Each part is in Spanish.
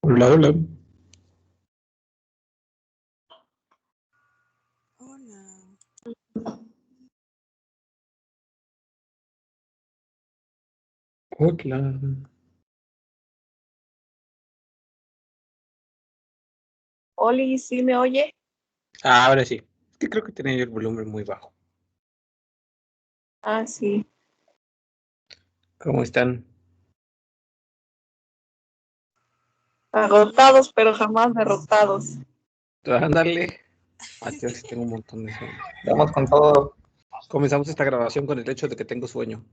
Hola, hola. Hola. Hola. Oli, ¿sí me oye? Ahora sí. Es que creo que tenía yo el volumen muy bajo. Ah, sí. ¿Cómo están? Agotados, pero jamás derrotados. Ándale. Yo sí tengo un montón de sueño. Vamos con todo. Comenzamos esta grabación con el hecho de que tengo sueño.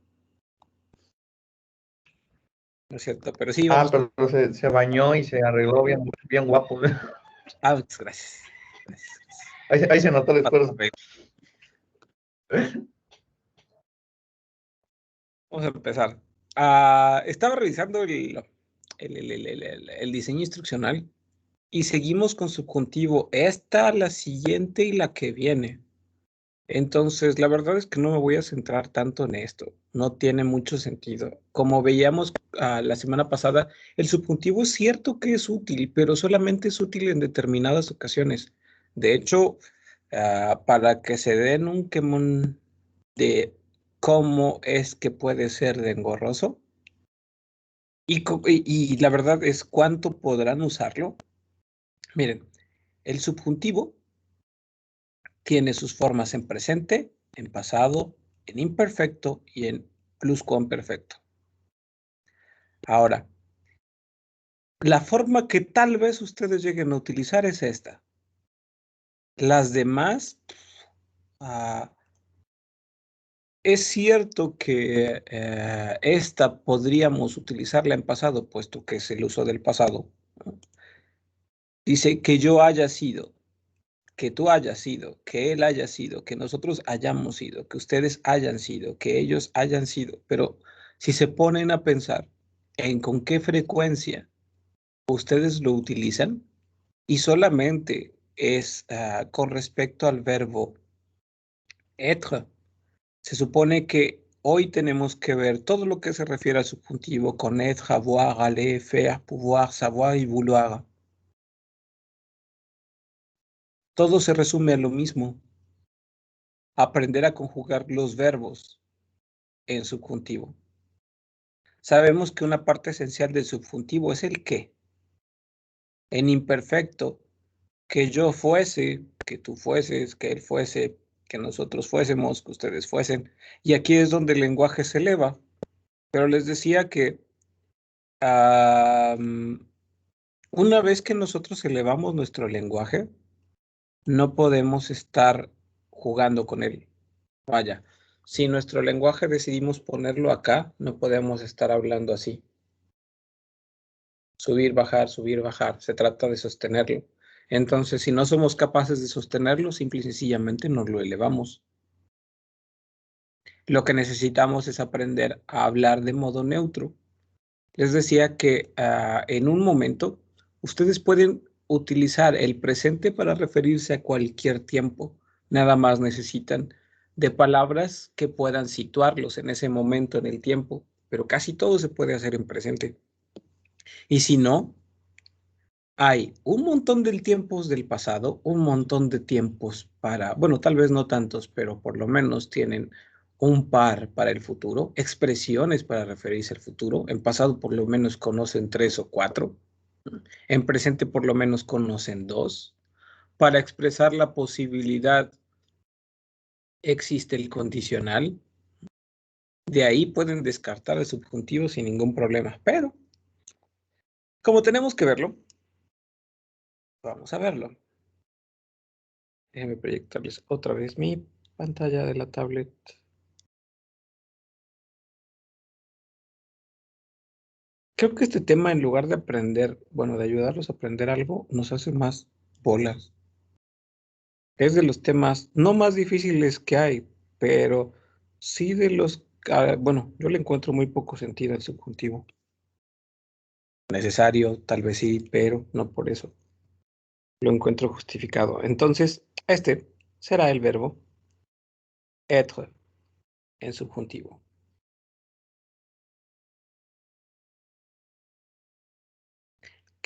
No es cierto, pero sí, vamos. Pero se bañó y se arregló bien guapo. Muchas gracias. Ahí se notó el esfuerzo. Vamos a empezar. Estaba revisando el diseño instruccional y seguimos con subjuntivo. Esta, la siguiente y la que viene. Entonces, la verdad es que no me voy a centrar tanto en esto. No tiene mucho sentido. Como veíamos la semana pasada, el subjuntivo es cierto que es útil, pero solamente es útil en determinadas ocasiones. De hecho, para que se den un quemón de cómo es que puede ser de engorroso, y la verdad es cuánto podrán usarlo. Miren, el subjuntivo tiene sus formas en presente, en pasado, en imperfecto y en pluscuamperfecto. Ahora, la forma que tal vez ustedes lleguen a utilizar es esta. Las demás, es cierto que esta podríamos utilizarla en pasado, puesto que es el uso del pasado. Dice que yo haya sido, que tú hayas sido, que él haya sido, que nosotros hayamos sido, que ustedes hayan sido, que ellos hayan sido. Pero si se ponen a pensar en con qué frecuencia ustedes lo utilizan y solamente es con respecto al verbo être, se supone que hoy tenemos que ver todo lo que se refiere al subjuntivo con être, avoir, aller, faire, pouvoir, savoir y vouloir. Todo se resume a lo mismo. Aprender a conjugar los verbos en subjuntivo. Sabemos que una parte esencial del subjuntivo es el qué. En imperfecto, que yo fuese, que tú fueses, que él fuese, que nosotros fuésemos, que ustedes fuesen. Y aquí es donde el lenguaje se eleva. Pero les decía que una vez que nosotros elevamos nuestro lenguaje, no podemos estar jugando con él. Vaya, si nuestro lenguaje decidimos ponerlo acá, no podemos estar hablando así. Subir, bajar, subir, bajar. Se trata de sostenerlo. Entonces, si no somos capaces de sostenerlo, simple y sencillamente nos lo elevamos. Lo que necesitamos es aprender a hablar de modo neutro. Les decía que en un momento ustedes pueden utilizar el presente para referirse a cualquier tiempo. Nada más necesitan de palabras que puedan situarlos en ese momento en el tiempo, pero casi todo se puede hacer en presente. Y si no, hay un montón de tiempos del pasado, un montón de tiempos para, bueno, tal vez no tantos, pero por lo menos tienen un par para el futuro, expresiones para referirse al futuro. En pasado por lo menos conocen 3 o 4. En presente por lo menos conocen 2. Para expresar la posibilidad existe el condicional. De ahí pueden descartar el subjuntivo sin ningún problema. Pero, como tenemos que verlo, vamos a verlo. Déjenme proyectarles otra vez mi pantalla de la tablet. Creo que este tema, en lugar de aprender, bueno, de ayudarlos a aprender algo, nos hace más bolas. Es de los temas no más difíciles que hay, pero sí de los, bueno, yo le encuentro muy poco sentido al subjuntivo. Necesario, tal vez sí, pero no por eso. Lo encuentro justificado. Entonces, este será el verbo être en subjuntivo.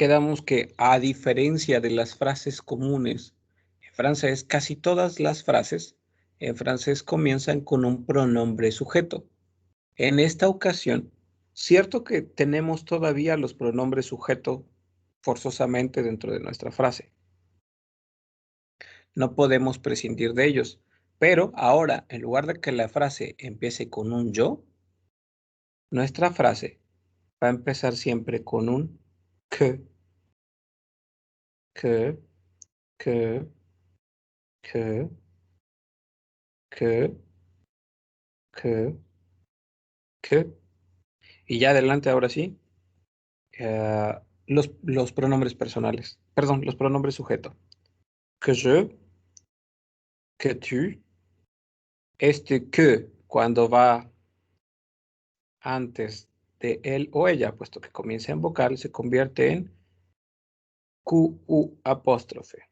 quedamos que a diferencia de las frases comunes, en francés casi todas las frases en francés comienzan con un pronombre sujeto. En esta ocasión, cierto que tenemos todavía los pronombres sujeto forzosamente dentro de nuestra frase. No podemos prescindir de ellos, pero ahora, en lugar de que la frase empiece con un yo, nuestra frase va a empezar siempre con un que, que, que, que, que, que. Y ya adelante, ahora sí, los pronombres personales. Perdón, los pronombres sujeto. Que je, que tu. Este que, cuando va antes de él o ella, puesto que comienza en vocal, se convierte en QU apóstrofe.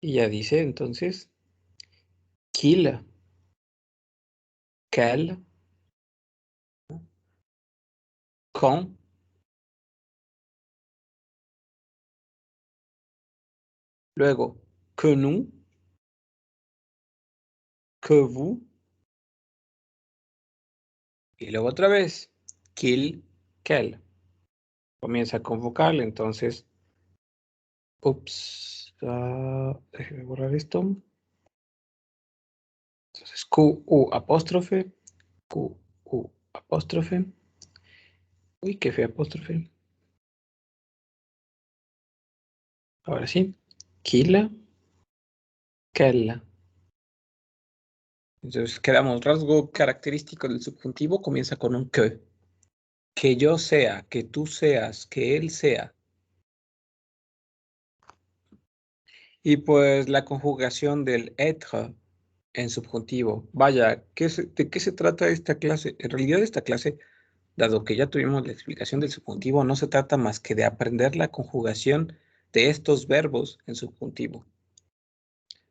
Y ya dice entonces, qu'il, qu'elle, quand. Luego, que nous, que vous. Y luego otra vez, qu'il, qu'elle. Comienza con vocal, entonces, ups, déjeme borrar esto. Entonces, QU apóstrofe, QU apóstrofe. Uy, qué fea apóstrofe. Ahora sí, qu'il, qu'elle. Entonces quedamos, rasgo característico del subjuntivo comienza con un que. Que yo sea, que tú seas, que él sea. Y pues la conjugación del être en subjuntivo. Vaya, ¿de qué se trata esta clase? En realidad esta clase, dado que ya tuvimos la explicación del subjuntivo, no se trata más que de aprender la conjugación de estos verbos en subjuntivo.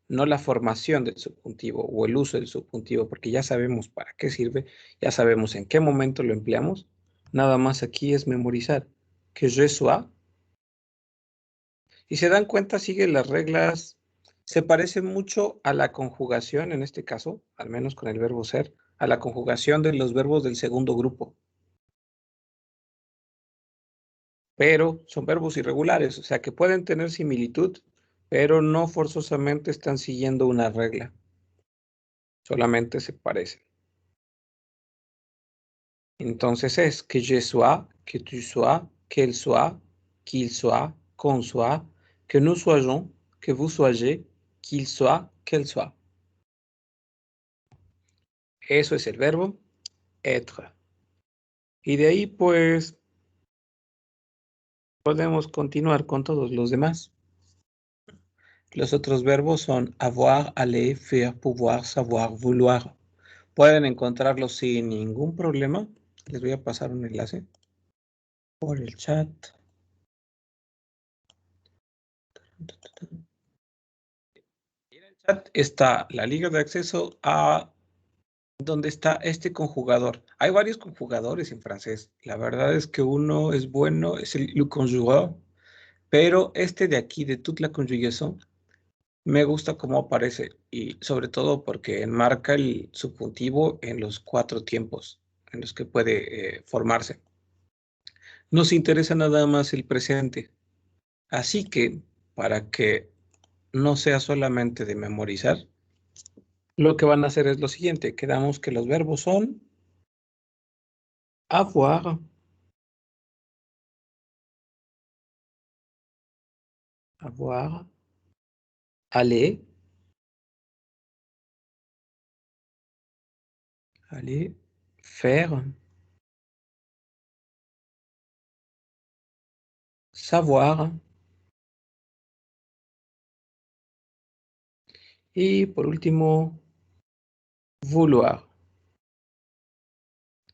No la formación del subjuntivo o el uso del subjuntivo, porque ya sabemos para qué sirve, ya sabemos en qué momento lo empleamos. Nada más aquí es memorizar que je sois. Y se dan cuenta, sigue las reglas, se parece mucho a la conjugación, en este caso, al menos con el verbo ser, a la conjugación de los verbos del segundo grupo. Pero son verbos irregulares, o sea que pueden tener similitud, pero no forzosamente están siguiendo una regla. Solamente se parecen. Entonces es que je sois, que tu sois, qu'elle soit, qu'il soit, qu'on soit, que nous soyons, que vous soyez, qu'il soit, qu'elle soit. Eso es el verbo être. Y de ahí pues podemos continuar con todos los demás. Los otros verbos son avoir, aller, faire, pouvoir, savoir, vouloir. Pueden encontrarlos sin ningún problema. Les voy a pasar un enlace por el chat. En el chat está la liga de acceso a donde está este conjugador. Hay varios conjugadores en francés. La verdad es que uno es bueno, es el le conjugador, pero este de aquí, de toute la conjugaison, me gusta cómo aparece y sobre todo porque enmarca el subjuntivo en los 4 tiempos en los que puede formarse. Nos interesa nada más el presente. Así que, para que no sea solamente de memorizar, lo que van a hacer es lo siguiente. Quedamos que los verbos son avoir, avoir, aller, aller, faire, savoir y por último, vouloir.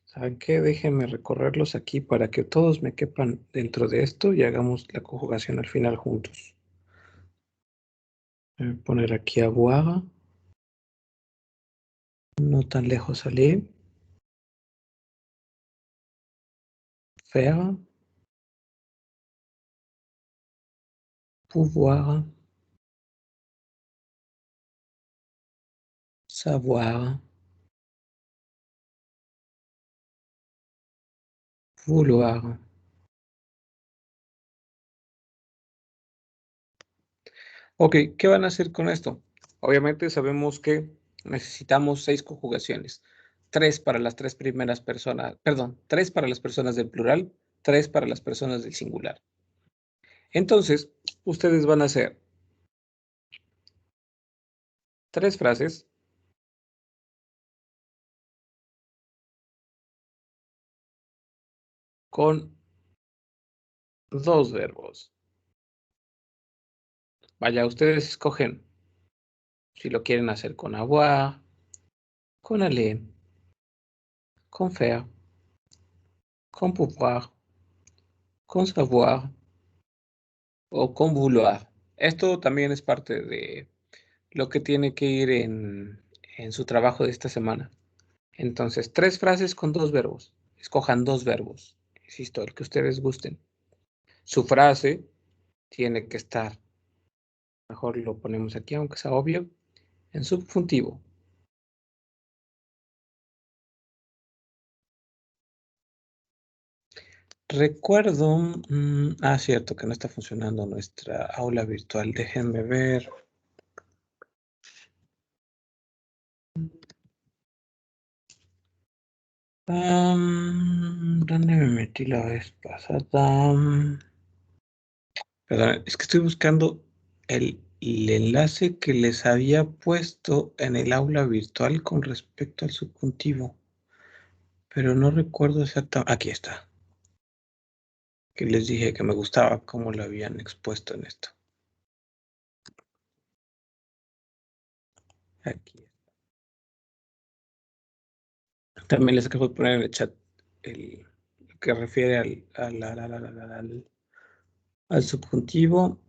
¿Saben qué? Déjenme recorrerlos aquí para que todos me quepan dentro de esto y hagamos la conjugación al final juntos. Voy a poner aquí avoir, no tan lejos aller, faire, pouvoir, savoir, vouloir. Ok, ¿qué van a hacer con esto? Obviamente sabemos que necesitamos 6 conjugaciones. 3 para las 3 primeras personas, perdón, 3 para las personas del plural, 3 para las personas del singular. Entonces, ustedes van a hacer 3 frases con 2 verbos. Vaya, ustedes escogen si lo quieren hacer con avoir, con aller, con faire, con pouvoir, con savoir o con vouloir. Esto también es parte de lo que tiene que ir en su trabajo de esta semana. Entonces, 3 frases con 2 verbos. Escojan 2 verbos. Insisto, el que ustedes gusten. Su frase tiene que estar, mejor lo ponemos aquí, aunque sea obvio, en subjuntivo. Recuerdo, cierto que no está funcionando nuestra aula virtual. Déjenme ver. ¿Dónde me metí la vez pasada? Perdón, es que estoy buscando el enlace que les había puesto en el aula virtual con respecto al subjuntivo. Pero no recuerdo exactamente. Aquí está. Que les dije que me gustaba cómo lo habían expuesto en esto. Aquí. También les acabo de poner en el chat lo que refiere al subjuntivo.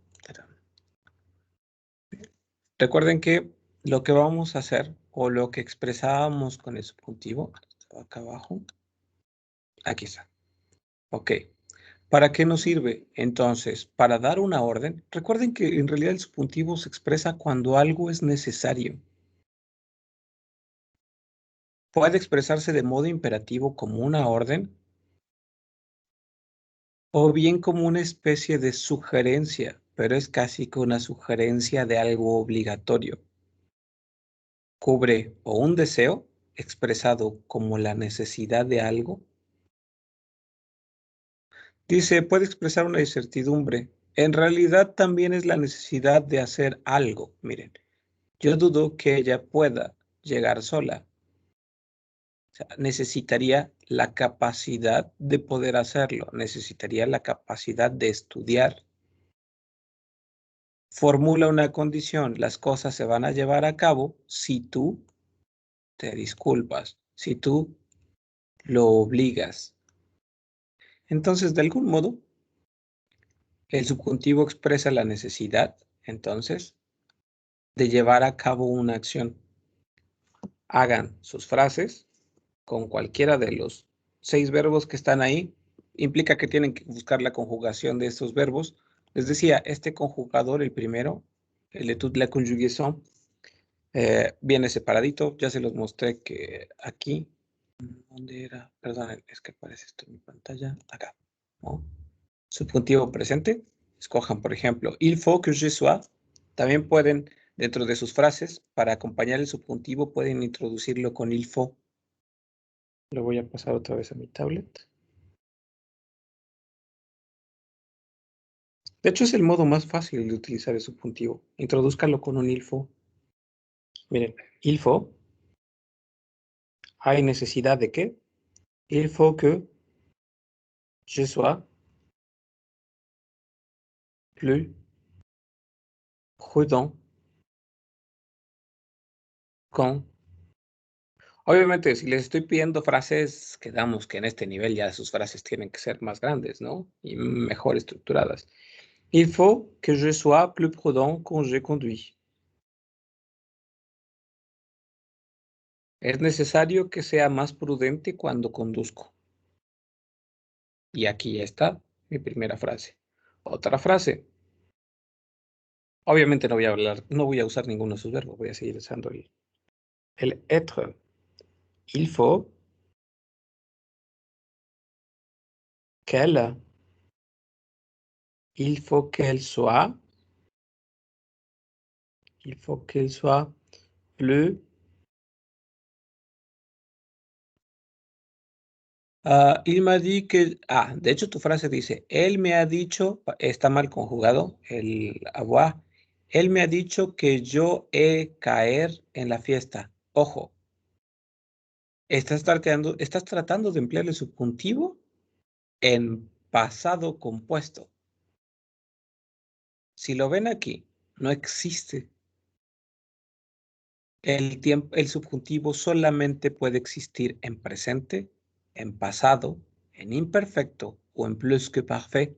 Recuerden que lo que vamos a hacer o lo que expresábamos con el subjuntivo, acá abajo, aquí está. Ok. ¿Para qué nos sirve? Entonces, para dar una orden. Recuerden que en realidad el subjuntivo se expresa cuando algo es necesario. Puede expresarse de modo imperativo como una orden o bien como una especie de sugerencia, pero es casi que una sugerencia de algo obligatorio. Cubre o un deseo expresado como la necesidad de algo. Dice, puede expresar una incertidumbre. En realidad también es la necesidad de hacer algo. Miren, yo dudo que ella pueda llegar sola. O sea, necesitaría la capacidad de poder hacerlo. Necesitaría la capacidad de estudiar. Formula una condición. Las cosas se van a llevar a cabo si tú te disculpas, si tú lo obligas. Entonces, de algún modo, el subjuntivo expresa la necesidad, entonces, de llevar a cabo una acción. Hagan sus frases con cualquiera de los 6 verbos que están ahí. Implica que tienen que buscar la conjugación de estos verbos. Les decía, este conjugador, el primero, el de toute la conjugaison, viene separadito. Ya se los mostré que aquí, ¿dónde era? Perdón, es que aparece esto en mi pantalla. Acá, ¿no? Subjuntivo presente. Escojan, por ejemplo, il faut que je sois. También pueden, dentro de sus frases, para acompañar el subjuntivo, pueden introducirlo con il faut. Lo voy a pasar otra vez a mi tablet. De hecho, es el modo más fácil de utilizar el subjuntivo. Introdúzcalo con un il faut. Miren, il faut. ¿Hay necesidad de qué? Il faut que je sois plus prudent con. Obviamente, si les estoy pidiendo frases, quedamos que en este nivel ya sus frases tienen que ser más grandes, ¿no? Y mejor estructuradas. Il faut que je sois plus prudent quand je conduis. Es necesario que sea más prudente cuando conduzco. Y aquí ya está mi primera frase. Otra frase. Obviamente no voy a hablar, no voy a usar ninguno de sus verbos, voy a seguir usando el être. Il faut qu'elle, il faut qu'elle soit, il faut qu'elle soit plus. Il m'a dit que, de hecho tu frase dice, él me ha dicho, está mal conjugado el avoir, él me ha dicho que yo he caer en la fiesta. Ojo, estás tratando de emplear el subjuntivo en pasado compuesto. Si lo ven aquí, no existe. El subjuntivo solamente puede existir en presente, en pasado, en imperfecto o en plus que parfait.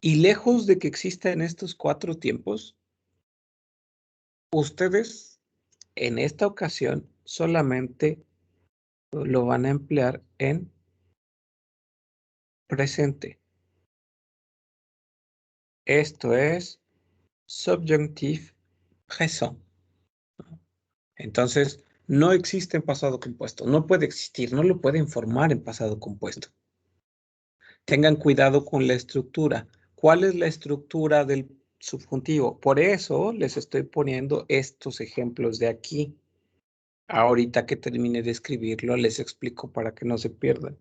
Y lejos de que exista en estos 4 tiempos, ustedes en esta ocasión solamente lo van a emplear en presente. Esto es subjunctif présent. Entonces, no existe en pasado compuesto, no puede existir, no lo pueden formar en pasado compuesto. Tengan cuidado con la estructura. ¿Cuál es la estructura del subjuntivo? Por eso les estoy poniendo estos ejemplos de aquí. Ahorita que termine de escribirlo, les explico para que no se pierdan.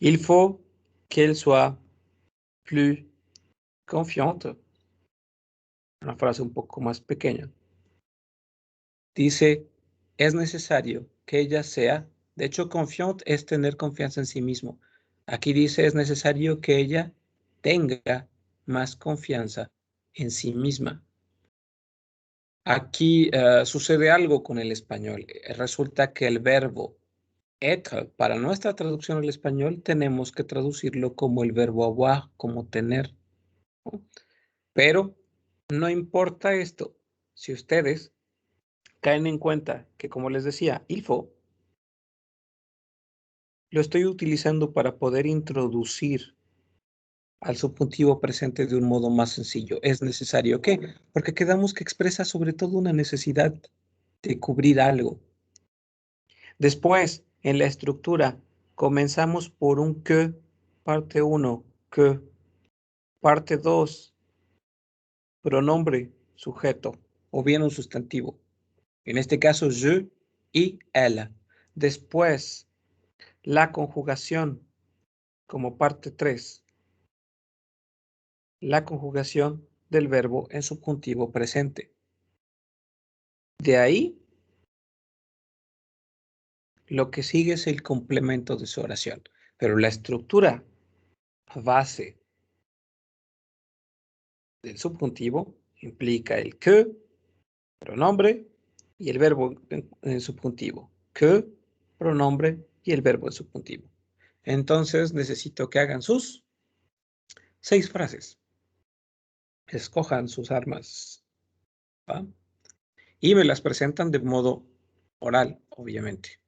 Il faut qu'elle soit plus confiante. Una frase un poco más pequeña. Dice, es necesario que ella sea, de hecho, confiante es tener confianza en sí mismo. Aquí dice, es necesario que ella tenga más confianza en sí misma. Aquí sucede algo con el español. Resulta que el verbo être, para nuestra traducción al español, tenemos que traducirlo como el verbo avoir, como tener, ¿no? Pero no importa esto. Si ustedes caen en cuenta que, como les decía, il faut, lo estoy utilizando para poder introducir al subjuntivo presente de un modo más sencillo. ¿Es necesario qué? Porque quedamos que expresa sobre todo una necesidad de cubrir algo. Después, en la estructura, comenzamos por un que, parte 1, que, parte 2, pronombre, sujeto, o bien un sustantivo. En este caso, je y elle. Después, la conjugación como parte 3. La conjugación del verbo en subjuntivo presente. De ahí, lo que sigue es el complemento de su oración. Pero la estructura base del subjuntivo implica el que, pronombre, y el verbo en subjuntivo. Que, pronombre y el verbo en subjuntivo. Entonces necesito que hagan sus 6 frases. Escojan sus armas, ¿va? Y me las presentan de modo oral, obviamente.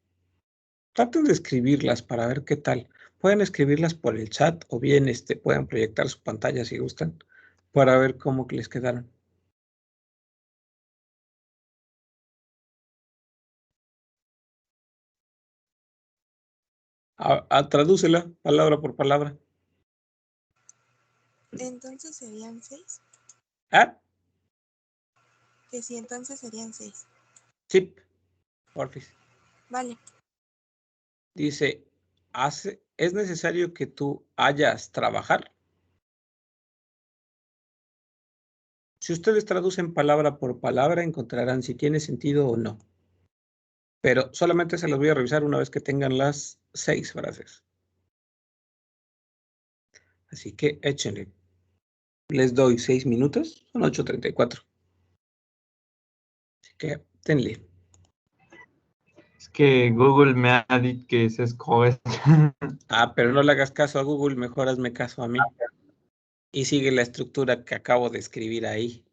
Traten de escribirlas para ver qué tal. Pueden escribirlas por el chat o bien pueden proyectar su pantalla si gustan para ver cómo les quedaron. Tradúcela palabra por palabra. Entonces serían 6. Ah, Que sí, entonces serían 6. sí, porfis. Vale. Dice, ¿es necesario que tú hayas trabajar? Si ustedes traducen palabra por palabra, encontrarán si tiene sentido o no. Pero solamente se las voy a revisar una vez que tengan las 6 frases. Así que échenle. Les doy 6 minutos, son 8:34. Así que tenle. Es que Google me ha dicho que se escoge. Pero no le hagas caso a Google, mejor hazme caso a mí. Y sigue la estructura que acabo de escribir ahí.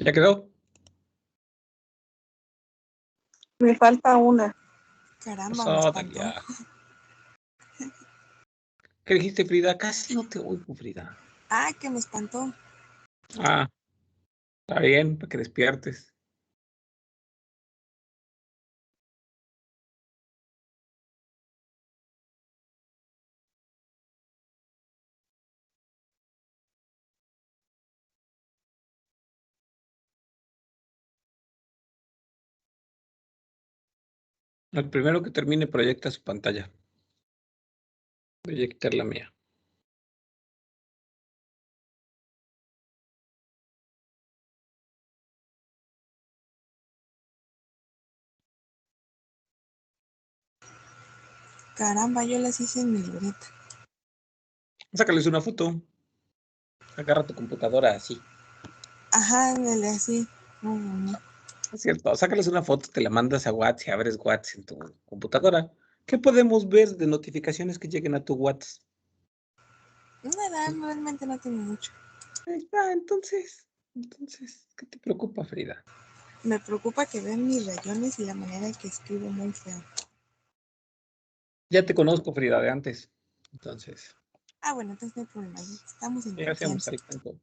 ¿Ya quedó? Me falta una. Caramba, me Eso, espantó. Dalia. ¿Qué dijiste, Frida? Casi no te oigo, Frida. Ah, que me espantó. Ah, está bien, para que despiertes. El primero que termine proyecta su pantalla. Proyectar la mía. Caramba, yo las hice en mi libreta. Sácales una foto. Agarra tu computadora así. Ajá, ándale, así. No. Es cierto, sácales una foto, te la mandas a WhatsApp y abres WhatsApp en tu computadora. ¿Qué podemos ver de notificaciones que lleguen a tu WhatsApp? Nada, realmente no tiene mucho. Ahí está, entonces, ¿qué te preocupa, Frida? Me preocupa que vean mis rayones y la manera en que escribo muy feo. Ya te conozco, Frida, de antes. Entonces, Ah, bueno, entonces no hay problema. Estamos en ya hacemos confianza. el cuento.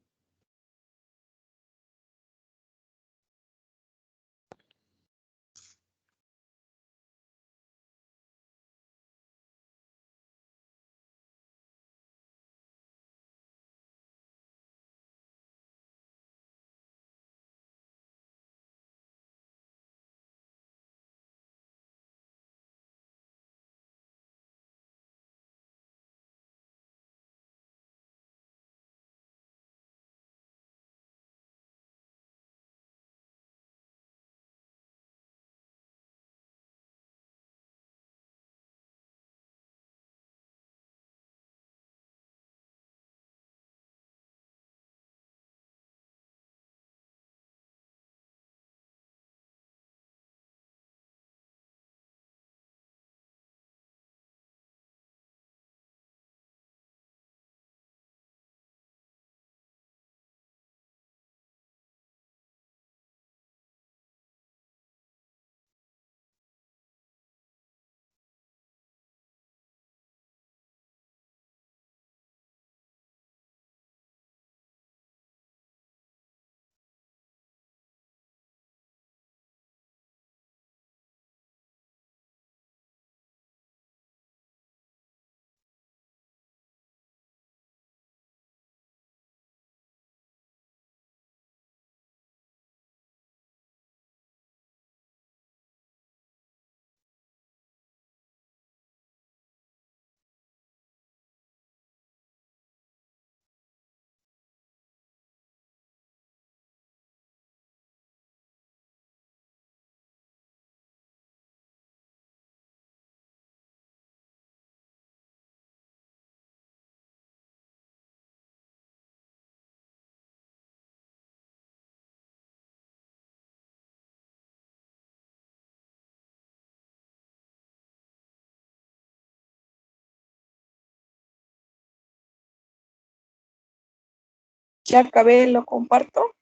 Ya acabé, lo comparto.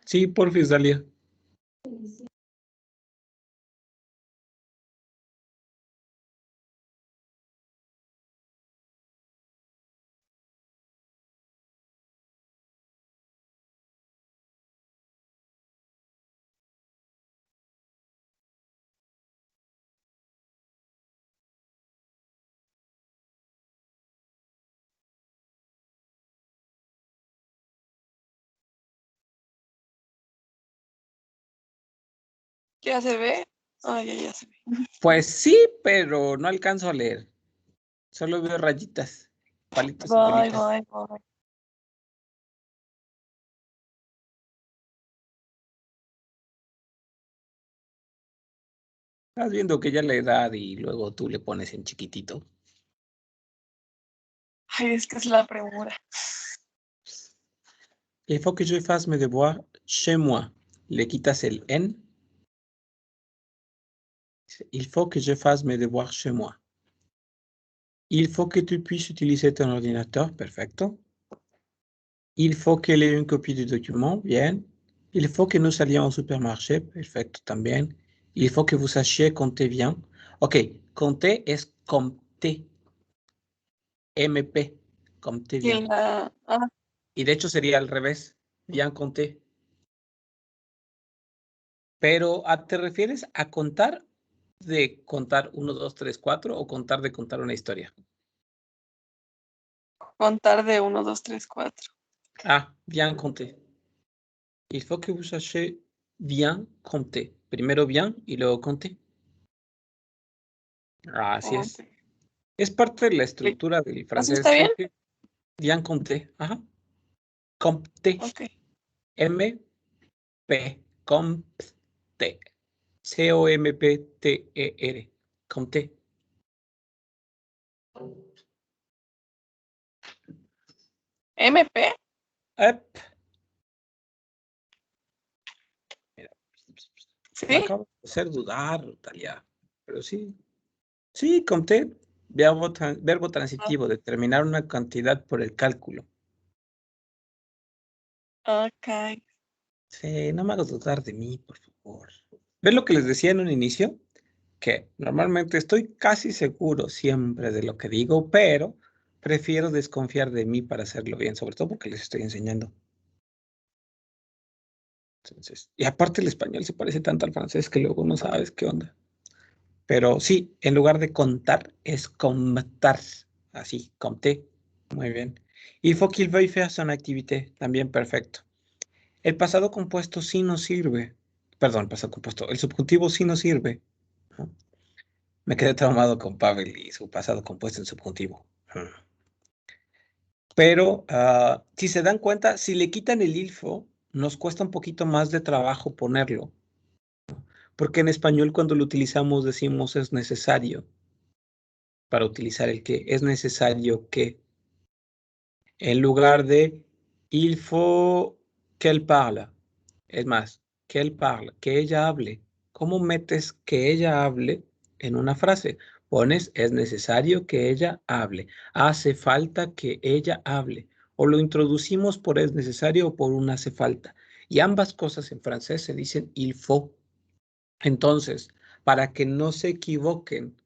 Sí, porfis, Dalia. ¿Ya se ve? Ah, ya se ve. Pues sí, pero no alcanzo a leer. Solo veo rayitas, palitos y Bye, bolitas. bye, bye. Estás viendo que ya la edad y luego tú le pones en chiquitito. Ay, es que es la premura. Il faut que je fasse mes devoirs chez moi. Le quitas el en. Il faut que je fasse mes devoirs chez moi. Il faut que tu puisses utiliser ton ordinateur. Perfecto. Il faut qu'elle ait une copie du document, bien. Il faut que nous allions au supermarché, perfecto también. Il faut que vous sachiez compter bien. Ok, compter es compter. MP, compter Sí, bien. Y de hecho sería al revés, bien compter. Pero ¿te refieres a contar de contar 1, 2, 3, 4 o contar de contar una historia? contar de 1, 2, 3, 4. Ah, bien compter. Il faut que vous sachiez bien compter. Primero bien y luego compter. Así es. Es parte de la estructura del ¿Así francés. está bien? Siempre bien compter. Ajá. Compter. Ok. M-P. Compter. C-O-M-P-T-E-R. Compter. MP. Ep. Mira, me Sí. acabo de hacer dudar, Talia. Pero sí. Sí, compter. Verbo transitivo. Determinar una cantidad por el cálculo. Ok. Sí, no me hagas dudar de mí, por favor. ¿Ves lo que les decía en un inicio? Que normalmente estoy casi seguro siempre de lo que digo, pero prefiero desconfiar de mí para hacerlo bien, sobre todo porque les estoy enseñando. Entonces, y aparte el español se parece tanto al francés que luego no sabes qué onda. Pero sí, en lugar de contar, es comptar. Así, compté. Muy bien. Il faut qu'il veuille faire son activité. También perfecto. El pasado compuesto sí nos sirve. Perdón, el pasado compuesto. El subjuntivo sí nos sirve, ¿no? Me quedé traumado con Pavel y su pasado compuesto en subjuntivo. Pero si se dan cuenta, si le quitan el ilfo, nos cuesta un poquito más de trabajo ponerlo. Porque en español cuando lo utilizamos decimos es necesario. Para utilizar el que es necesario que. En lugar de il faut qu'elle parle. Es más, qu'elle parle, que ella hable. ¿Cómo metes que ella hable en una frase? Pones es necesario que ella hable. Hace falta que ella hable. O lo introducimos por es necesario o por un hace falta. Y ambas cosas en francés se dicen il faut. Entonces, para que no se equivoquen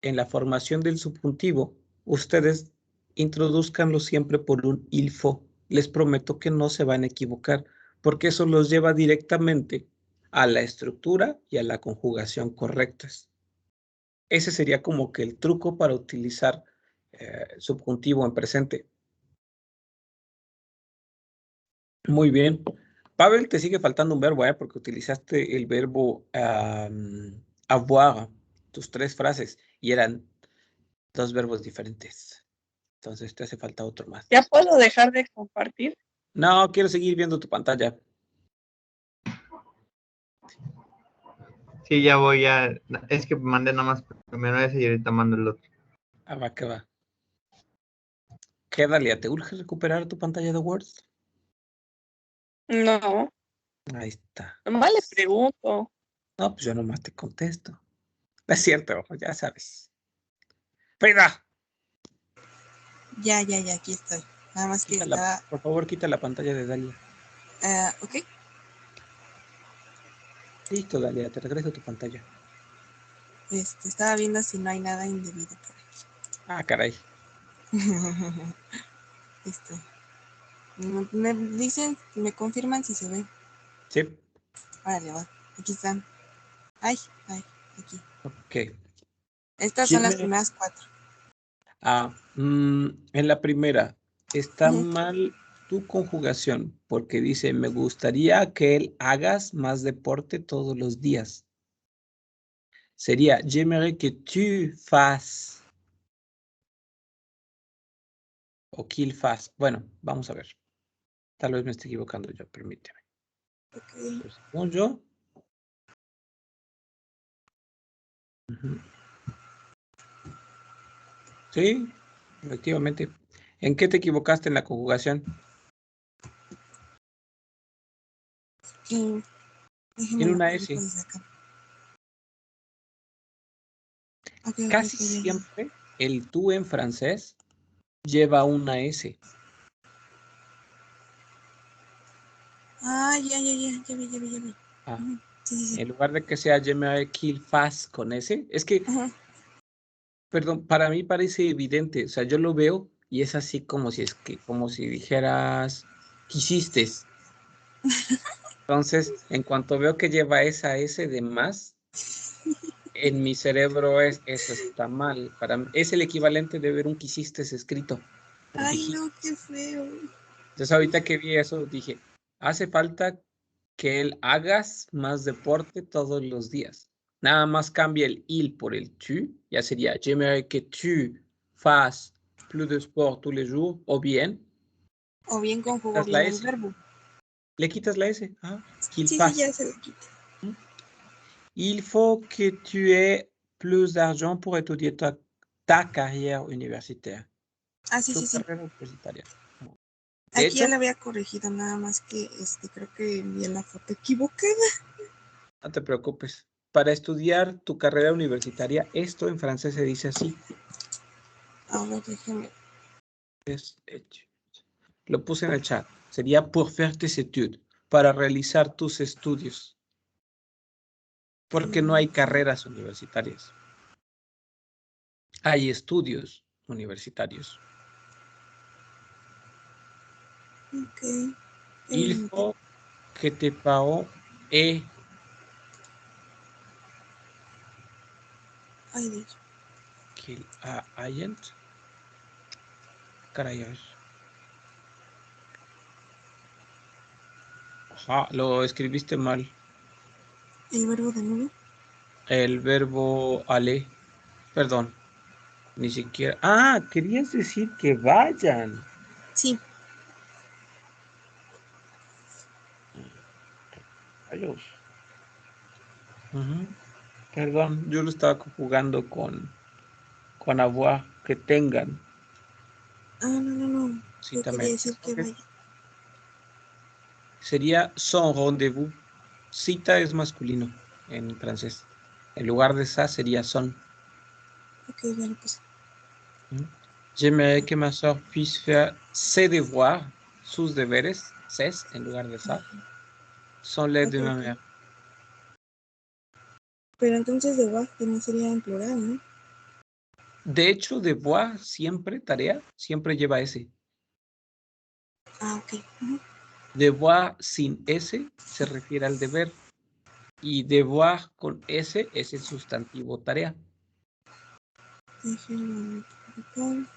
en la formación del subjuntivo, ustedes introduzcanlo siempre por un il faut. Les prometo que no se van a equivocar, porque eso los lleva directamente a la estructura y a la conjugación correctas. Ese sería como que el truco para utilizar subjuntivo en presente. Muy bien. Pavel, te sigue faltando un verbo, porque utilizaste el verbo avoir, tus 3 frases, y eran 2 verbos diferentes. Entonces te hace falta otro más. ¿Ya puedo dejar de compartir? No, quiero seguir viendo tu pantalla. Sí, ya voy, ya. Es que mandé nada más primero ese y ahorita mando el otro. Ah, va, que va. ¿Qué, Dalia? ¿Te urge recuperar tu pantalla de Word? No. Ahí está. Nomás le pregunto. No, pues yo nomás te contesto. No es cierto, ya sabes. Frida, Ya, aquí estoy. Nada más que estaba... por favor, quita la pantalla de Dalia. Ok. Listo, Dalia, te regreso tu pantalla. Estaba viendo si no hay nada indebido por aquí. Ah, caray. Me dicen, me confirman si se ve. Sí. Órale, va. Aquí están. Ay, aquí. Ok. Estas son las primeras 4. En la primera, está mal tu conjugación porque dice, me gustaría que él hagas más deporte todos los días. Sería, j'aimerais que tu fasses. O qu'il fasse. Bueno, vamos a ver. Tal vez me esté equivocando yo, permíteme. Okay. Pero según yo. Sí, efectivamente. ¿En qué te equivocaste en la conjugación? Tiene Lo una publico S. desde acá. Okay, Casi ya. siempre el tú en francés lleva una S. Ah, ya vi. Ah, Ujú, sí. en lugar de que sea je me qu'il fasse con S, es que, Ajá. perdón, para mí parece evidente, o sea, yo lo veo y es así como si dijeras, quisiste. Entonces, en cuanto veo que lleva esa S de más, en mi cerebro eso está mal. Es el equivalente de ver un quisiste escrito o Ay, dijiste. no, qué feo. Entonces, ahorita que vi eso, dije, hace falta que él hagas más deporte todos los días. Nada más cambia el il por el tu, ya sería, j'aimerais que tu fasses plus de sport tous les jours, o bien, O bien le conjugo quitas la bien el S. verbo. Le quitas la S, qu'il Sí, fasse. ya se lo quito. Il faut que tu aies plus d'argent pour étudier ta carrière universitaire. Ah, Tu sí. carrera universitaria. De Aquí ya hecho, la había corregido, nada más que creo que envié la foto equivocada. no te preocupes. Para estudiar tu carrera universitaria, esto en francés se dice así. A ver, déjeme. Lo puse en el chat. Sería pour faire tes études, para realizar tus estudios. Porque no hay carreras universitarias. Hay estudios universitarios. Ok. Il faut que tes parents aient Ay, Dios. qu'il aient. Caray. Ajá, lo escribiste mal. ¿El verbo de nuevo? El verbo aller. Perdón. Ni siquiera. Ah, querías decir que vayan. Sí. Rayos. Ujú. Perdón, yo lo estaba conjugando con avoir, que tengan. Ah, no. Yo quería Citamente. decir que vaya. Sería son rendezvous. Cita es masculino en francés. En lugar de ça sería son. Ok, ya lo puse. J'aimerais que ma soeur puisse faire ses devoirs, sus deberes, ses en lugar de ça, sans l'aide de ma Ok. mère. Pero entonces devoir también sería en plural, ¿no? De hecho, devoir siempre, tarea, siempre lleva ese. Ah, ok. Ujú. Devoir sin S se refiere al deber. Y devoir con S es el sustantivo tarea. Déjenme multiplicar.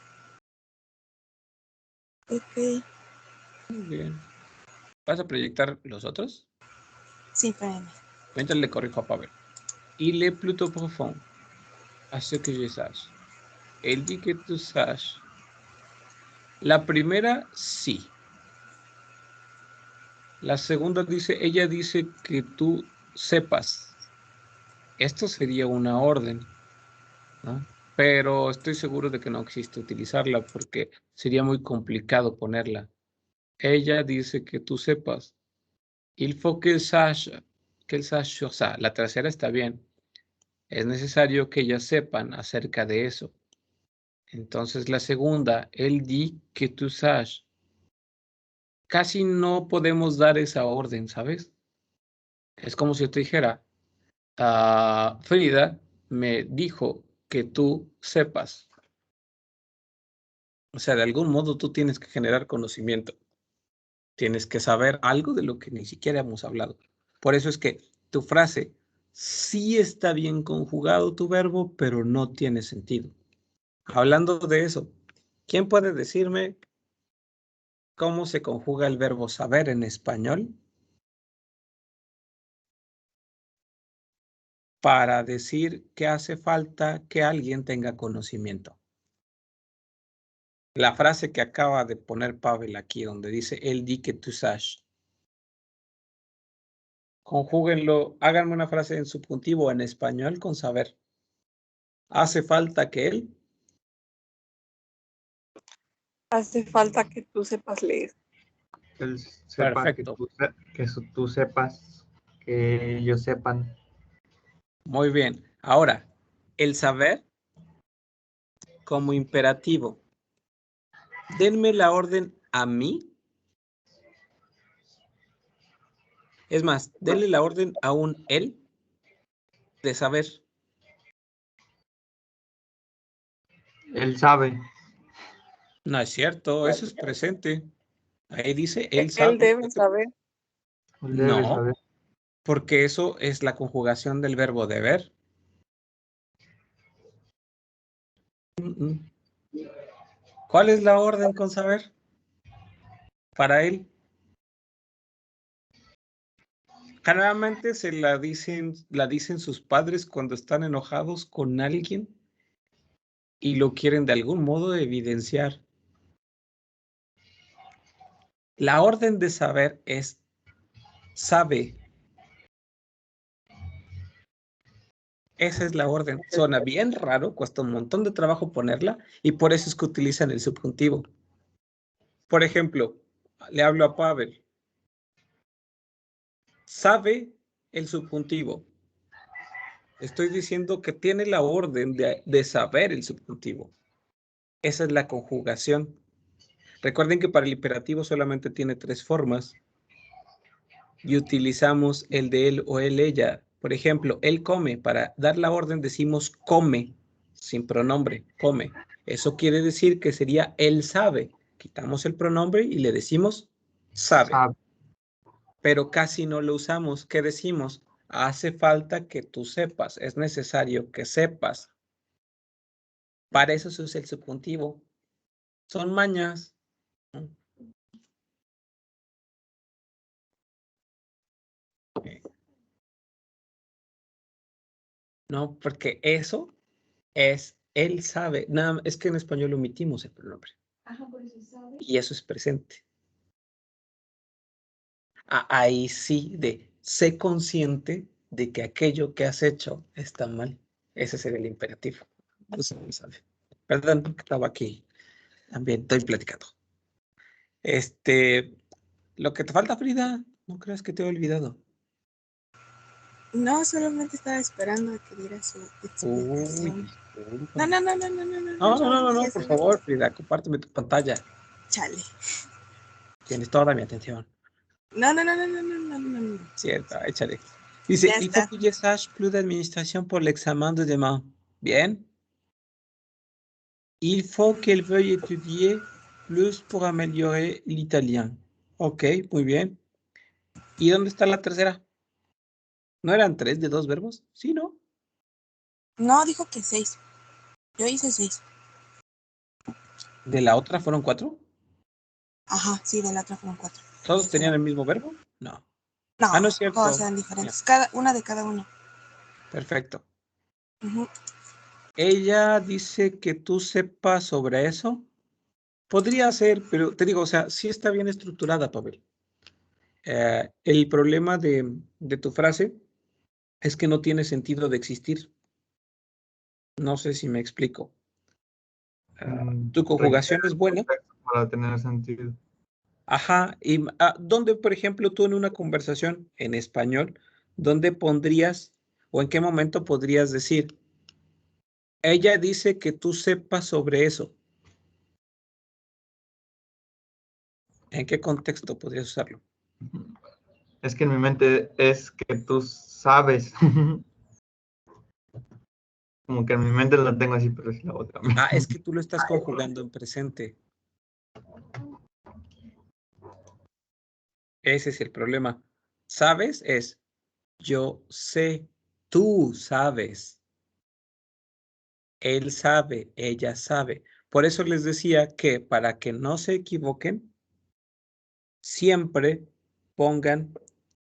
Ok. Muy bien. ¿Vas a proyectar los otros? Sí, espérenme. Mientras le corrijo a Pavel. Il est plutôt profond, à ce que je sache. Él dit que tú saches. La primera, sí. La segunda dice, ella dice que tú sepas. Esto sería una orden, ¿no? Pero estoy seguro de que no existe utilizarla porque sería muy complicado ponerla. Ella dice que tú sepas. Il faut qu'elle sache sur ça. La tercera está bien. Es necesario que ellas sepan acerca de eso. Entonces la segunda, él dit que tú saches. Casi no podemos dar esa orden, ¿sabes? Es como si yo te dijera, Frida me dijo que tú sepas. O sea, de algún modo tú tienes que generar conocimiento. Tienes que saber algo de lo que ni siquiera hemos hablado. Por eso es que tu frase sí está bien conjugado tu verbo, pero no tiene sentido. Hablando de eso, ¿quién puede decirme cómo se conjuga el verbo saber en español para decir que hace falta que alguien tenga conocimiento? La frase que acaba de poner Pavel aquí, donde dice, él di que tú sabes. Conjúguenlo, háganme una frase en subjuntivo en español con saber. Hace falta que él. Hace falta que tú sepas leer. Que él sepa, Perfecto. tú sepas, que ellos sepan. Muy bien. Ahora, el saber como imperativo. Denme la orden a mí Es más, denle la orden a un él de saber. Él sabe. No es cierto, eso es presente. Ahí dice, él Él sabe. debe saber. Él debe No, saber. porque eso es la conjugación del verbo deber. ¿Cuál es la orden con saber? Para él. Generalmente se la dicen sus padres cuando están enojados con alguien y lo quieren de algún modo evidenciar. La orden de saber es sabe. Esa es la orden. Suena bien raro, cuesta un montón de trabajo ponerla y por eso es que utilizan el subjuntivo. Por ejemplo, le hablo a Pavel. Sabe el subjuntivo. Estoy diciendo que tiene la orden de saber el subjuntivo. Esa es la conjugación. Recuerden que para el imperativo solamente tiene 3 formas y utilizamos el de él o él, ella. Por ejemplo, él come. Para dar la orden decimos come, sin pronombre, come. Eso quiere decir que sería él sabe. Quitamos el pronombre y le decimos sabe. Sabe. Pero casi no lo usamos. ¿Qué decimos? Hace falta que tú sepas. Es necesario que sepas. Para eso se usa el subjuntivo. Son mañas. No, porque eso es él sabe. Nada, es que en español omitimos el pronombre. Ajá, por eso sabe. Y eso es presente. Ahí sí, de sé consciente de que aquello que has hecho está mal. Ese sería el imperativo. Usted lo sabe. Perdón, que estaba aquí. También estoy platicando. Lo que te falta, Frida, no creas que te he olvidado. No, solamente estaba esperando a que diera su Uy, explicación. disculpa. No, Por favor, Frida, compárteme tu pantalla. Chale. Tienes toda mi atención. No. Cierto, échale. Dice, Ya il está. faut que je sache plus d'administration pour l'examen de demain. Bien. Il faut qu'elle veuille étudier plus pour améliorer l'italien. Ok, muy bien. ¿Y dónde está la tercera? ¿No eran 3 de 2 verbos? Sí, ¿no? No, dijo que 6. Yo hice 6. ¿De la otra fueron 4? Ajá, sí, de la otra fueron 4. ¿Todos tenían el mismo verbo? No. No, No es cierto. todas eran diferentes. Una de cada uno. Perfecto. Uh-huh. Ella dice que tú sepas sobre eso. Podría ser, pero te digo, o sea, sí está bien estructurada, Pavel. El problema de tu frase es que no tiene sentido de existir. No sé si me explico. Tu conjugación es buena. Para tener sentido. Ajá. Y ¿dónde, por ejemplo, tú en una conversación en español, dónde pondrías o en qué momento podrías decir, ella dice que tú sepas sobre eso? ¿En qué contexto podrías usarlo? Es que en mi mente es que tú sabes. Como que en mi mente lo tengo así, pero es la otra. Es que tú lo estás conjugando en presente. Ese es el problema. ¿Sabes? Es yo sé, tú sabes. Él sabe, ella sabe. Por eso les decía que para que no se equivoquen, siempre pongan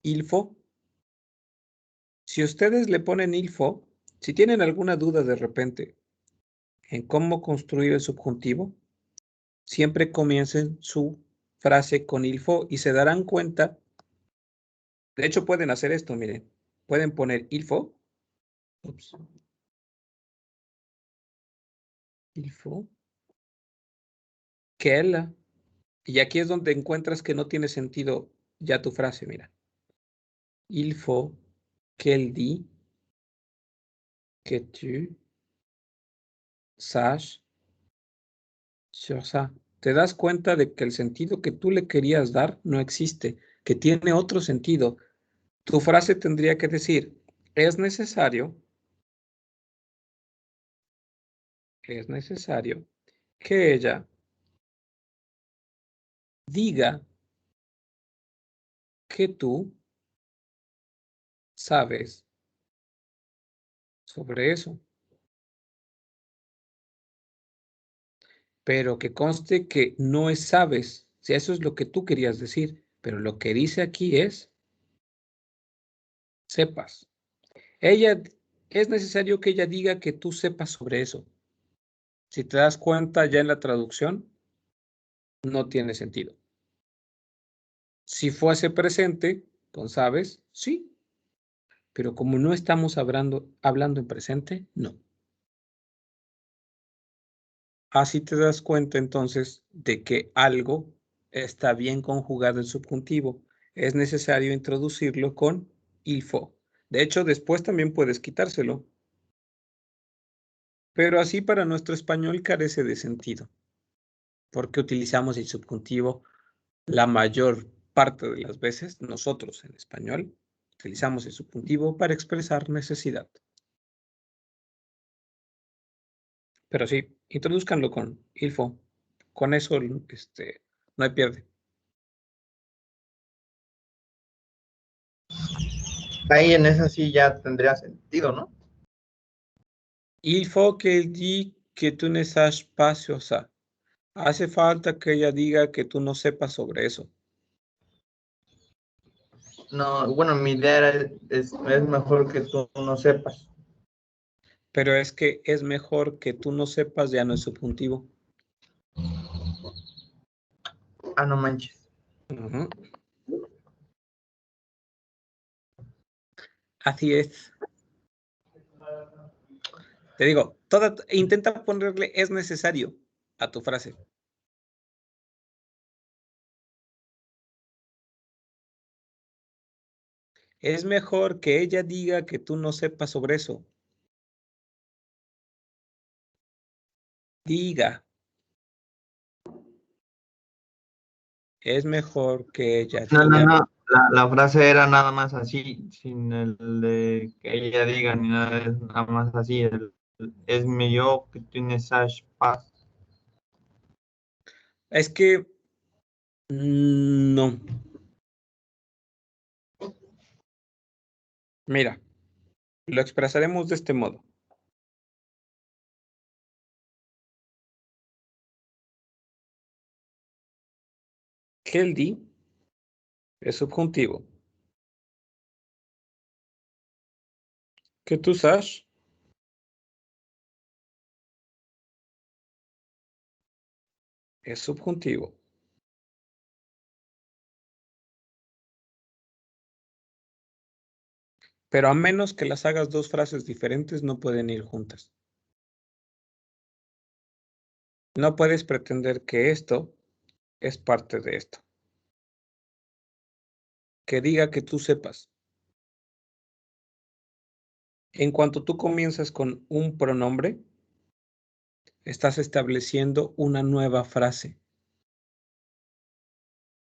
ilfo. Si ustedes le ponen ilfo, si tienen alguna duda de repente en cómo construir el subjuntivo, siempre comiencen su frase con ilfo y se darán cuenta. De hecho, pueden hacer esto, miren. Pueden poner ilfo. Ups. Ilfo. Qu'elle. Y aquí es donde encuentras que no tiene sentido ya tu frase, mira. Il faut qu'elle dit que tu saches sur ça. Te das cuenta de que el sentido que tú le querías dar no existe, que tiene otro sentido. Tu frase tendría que decir, es necesario que ella diga que tú sabes sobre eso. Pero que conste que no es sabes, si eso es lo que tú querías decir, pero lo que dice aquí es sepas. Es necesario que ella diga que tú sepas sobre eso. Si te das cuenta ya en la traducción, no tiene sentido. Si fuese presente, con sabes, sí. Pero como no estamos hablando en presente, no. Así te das cuenta entonces de que algo está bien conjugado en subjuntivo. Es necesario introducirlo con il faut. De hecho, después también puedes quitárselo. Pero así para nuestro español carece de sentido. Porque utilizamos el subjuntivo la mayor parte de las veces. Nosotros en español utilizamos el subjuntivo para expresar necesidad. Pero sí, introduzcanlo con il faut. Con eso no hay pierde. Ahí en esa sí ya tendría sentido, ¿no? Il faut qu'elle dise que tú ne saches pas sur ça. Hace falta que ella diga que tú no sepas sobre eso. No, bueno, mi idea era, es mejor que tú no sepas. Pero es que es mejor que tú no sepas, ya no es subjuntivo. Ah, no manches. Ujú. Así es. Te digo, intenta ponerle es necesario a tu frase. Es mejor que ella diga que tú no sepas sobre eso. Diga. Es mejor que ella No, no, diga. no. La frase era nada más así, sin el de que ella diga ni nada, es nada más así. Es mejor que tú ne saches pas. Es que no. Mira, lo expresaremos de este modo. Healthy es subjuntivo. Que tú sabes es subjuntivo. Pero a menos que las hagas dos frases diferentes, no pueden ir juntas. No puedes pretender que esto es parte de esto. Que diga que tú sepas. En cuanto tú comienzas con un pronombre, estás estableciendo una nueva frase.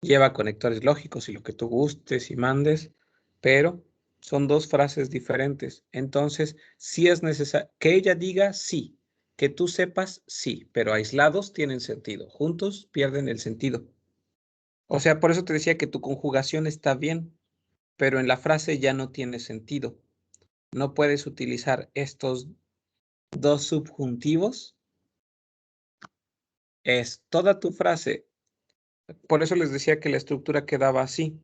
Lleva conectores lógicos y lo que tú gustes y mandes, pero son dos frases diferentes. Entonces, sí es necesario que ella diga sí, que tú sepas sí, pero aislados tienen sentido. Juntos pierden el sentido. O sea, por eso te decía que tu conjugación está bien, pero en la frase ya no tiene sentido. No puedes utilizar estos dos subjuntivos. Es toda tu frase. Por eso les decía que la estructura quedaba así.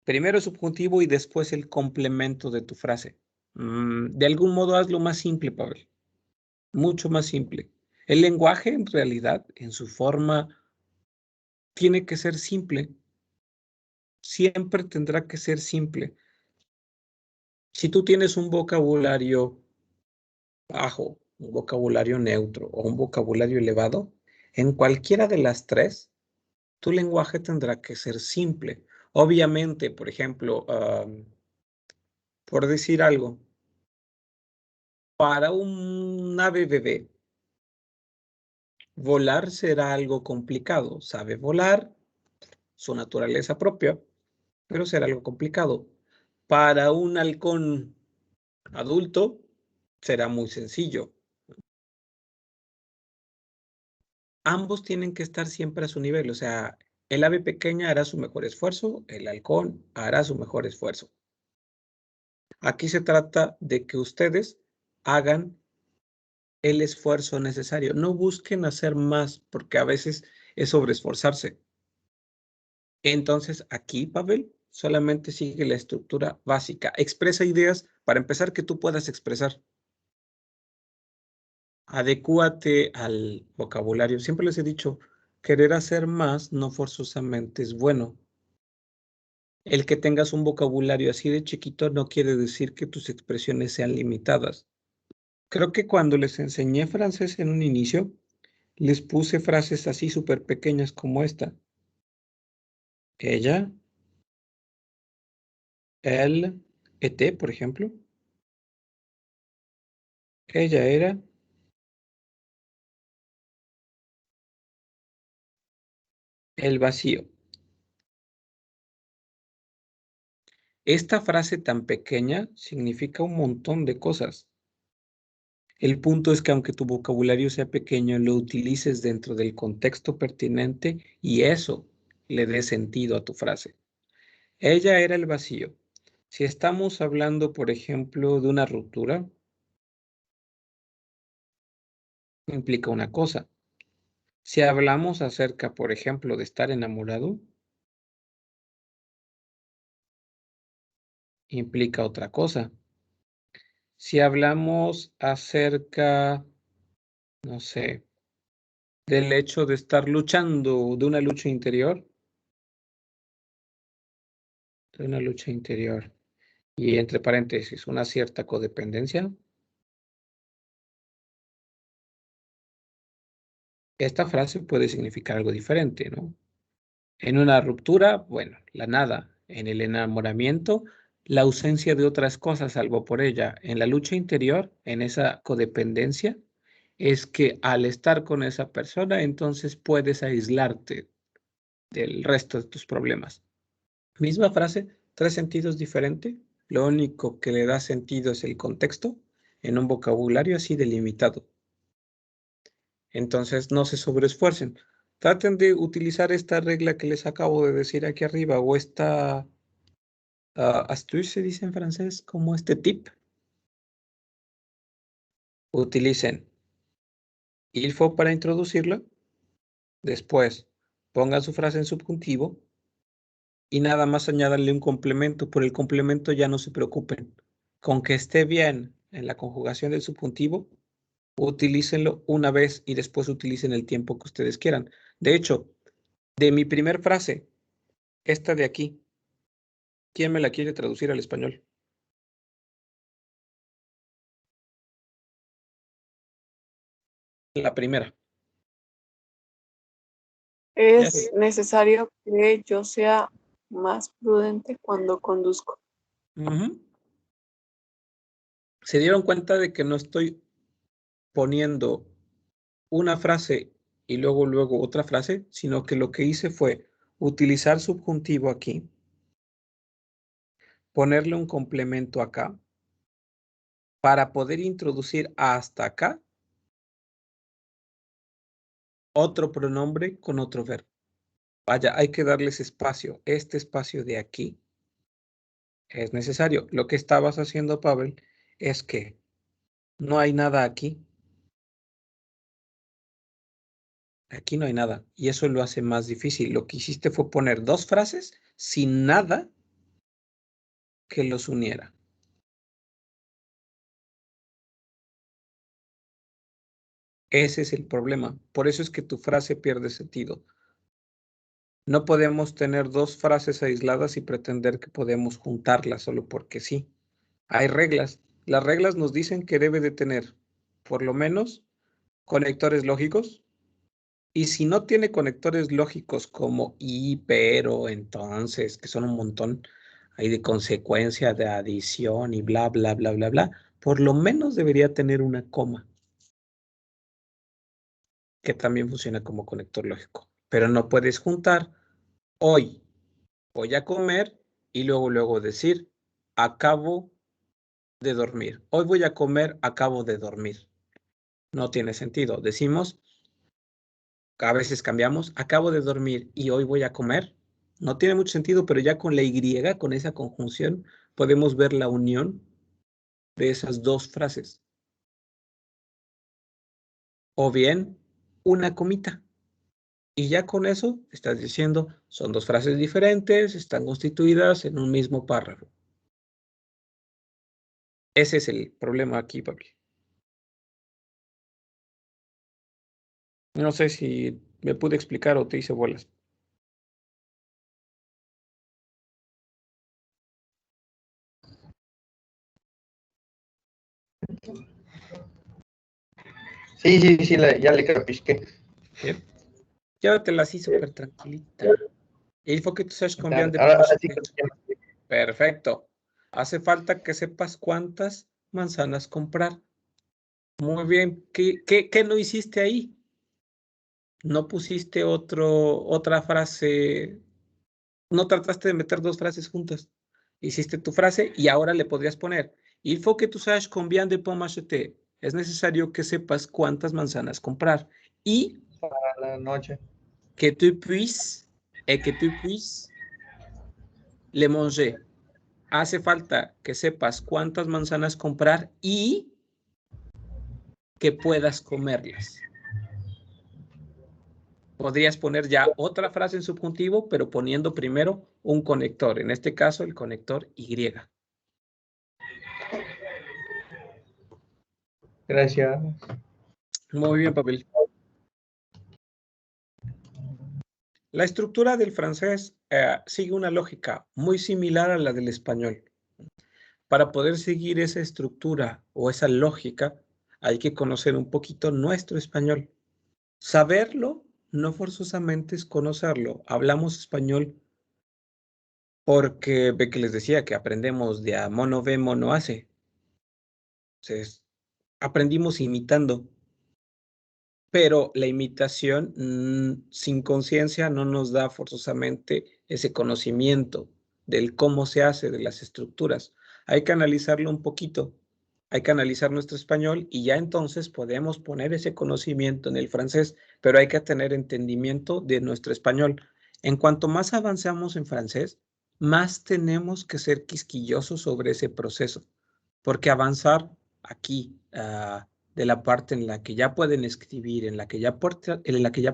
Primero el subjuntivo y después el complemento de tu frase. De algún modo hazlo más simple, Pavel. Mucho más simple. El lenguaje en realidad, en su forma, tiene que ser simple. Siempre tendrá que ser simple. Si tú tienes un vocabulario bajo, un vocabulario neutro o un vocabulario elevado, en cualquiera de las tres, tu lenguaje tendrá que ser simple. Obviamente, por ejemplo, por decir algo, para un ave bebé, volar será algo complicado. Sabe volar, su naturaleza propia, pero será algo complicado. Para un halcón adulto será muy sencillo. Ambos tienen que estar siempre a su nivel, o sea, el ave pequeña hará su mejor esfuerzo, el halcón hará su mejor esfuerzo. Aquí se trata de que ustedes hagan el esfuerzo necesario. No busquen hacer más, porque a veces es sobreesforzarse. Entonces, aquí, Pavel, solamente sigue la estructura básica. Expresa ideas para empezar que tú puedas expresar. Adecúate al vocabulario. Siempre les he dicho, querer hacer más no forzosamente es bueno. El que tengas un vocabulario así de chiquito no quiere decir que tus expresiones sean limitadas. Creo que cuando les enseñé francés en un inicio, les puse frases así súper pequeñas como esta. Ella, él, était, por ejemplo. Ella era. El vacío. Esta frase tan pequeña significa un montón de cosas. El punto es que aunque tu vocabulario sea pequeño, lo utilices dentro del contexto pertinente y eso le dé sentido a tu frase. Ella era el vacío. Si estamos hablando, por ejemplo, de una ruptura, implica una cosa. Si hablamos acerca, por ejemplo, de estar enamorado, implica otra cosa. Si hablamos acerca, no sé, del hecho de estar luchando, de una lucha interior, y entre paréntesis, una cierta codependencia, esta frase puede significar algo diferente, ¿no? En una ruptura, bueno, la nada. En el enamoramiento, la ausencia de otras cosas salvo por ella. En la lucha interior, en esa codependencia, es que al estar con esa persona, entonces puedes aislarte del resto de tus problemas. Misma frase, tres sentidos diferentes. Lo único que le da sentido es el contexto en un vocabulario así delimitado. Entonces, no se sobreesfuercen. Traten de utilizar esta regla que les acabo de decir aquí arriba o esta astuce se dice en francés, como este tip. Utilicen il faut para introducirlo. Después, pongan su frase en subjuntivo y nada más añádanle un complemento. Por el complemento ya no se preocupen. Con que esté bien en la conjugación del subjuntivo, utilícenlo una vez y después utilicen el tiempo que ustedes quieran. De hecho, de mi primer frase, esta de aquí, ¿quién me la quiere traducir al español? La primera. Es necesario que yo sea más prudente cuando conduzco. ¿Se dieron cuenta de que no estoy poniendo una frase y luego otra frase, sino que lo que hice fue utilizar subjuntivo aquí, ponerle un complemento acá, para poder introducir hasta acá otro pronombre con otro verbo? Vaya, hay que darles espacio. Este espacio de aquí es necesario. Lo que estabas haciendo, Pavel, es que no hay nada aquí. Aquí no hay nada. Y eso lo hace más difícil. Lo que hiciste fue poner dos frases sin nada que los uniera. Ese es el problema. Por eso es que tu frase pierde sentido. No podemos tener dos frases aisladas y pretender que podemos juntarlas solo porque sí. Hay reglas. Las reglas nos dicen que debe de tener, por lo menos, conectores lógicos. Y si no tiene conectores lógicos como y, pero, entonces, que son un montón, hay de consecuencia, de adición y bla, bla, bla, bla, bla, por lo menos debería tener una coma, que también funciona como conector lógico. Pero no puedes juntar hoy voy a comer y luego decir acabo de dormir. Hoy voy a comer, acabo de dormir. No tiene sentido. Decimos, a veces cambiamos, acabo de dormir y hoy voy a comer. No tiene mucho sentido, pero ya con la Y, con esa conjunción, podemos ver la unión de esas dos frases. O bien, una comita. Y ya con eso estás diciendo, son dos frases diferentes, están constituidas en un mismo párrafo. Ese es el problema aquí, Pablo. No sé si me pude explicar o te hice bolas. Sí, ya le capisqué. Bien. Llévatela así súper tranquilita. Il faut que tu saches combien de Ahora pommes sí acheter. que Perfecto. Hace falta que sepas cuántas manzanas comprar. Muy bien. ¿Qué no hiciste ahí? No pusiste otra frase. No trataste de meter dos frases juntas. Hiciste tu frase y ahora le podrías poner Il faut que tu saches combien de pommes acheter. Es necesario que sepas cuántas manzanas comprar. Y para la noche. que tu puisses les manger. Hace falta que sepas cuántas manzanas comprar y que puedas comerlas. Podrías poner ya otra frase en subjuntivo, pero poniendo primero un conector. En este caso, el conector Y. Gracias. Muy bien, papel. La estructura del francés sigue una lógica muy similar a la del español. Para poder seguir esa estructura o esa lógica, hay que conocer un poquito nuestro español. Saberlo no forzosamente es conocerlo. Hablamos español porque ve que les decía que aprendemos de a mono ve, mono hace. Entonces, aprendimos imitando. Pero la imitación sin conciencia no nos da forzosamente ese conocimiento del cómo se hace, de las estructuras. Hay que analizarlo un poquito, hay que analizar nuestro español y ya entonces podemos poner ese conocimiento en el francés, pero hay que tener entendimiento de nuestro español. En cuanto más avanzamos en francés, más tenemos que ser quisquillosos sobre ese proceso, porque avanzar aquí, de la parte en la que ya pueden escribir, en la que ya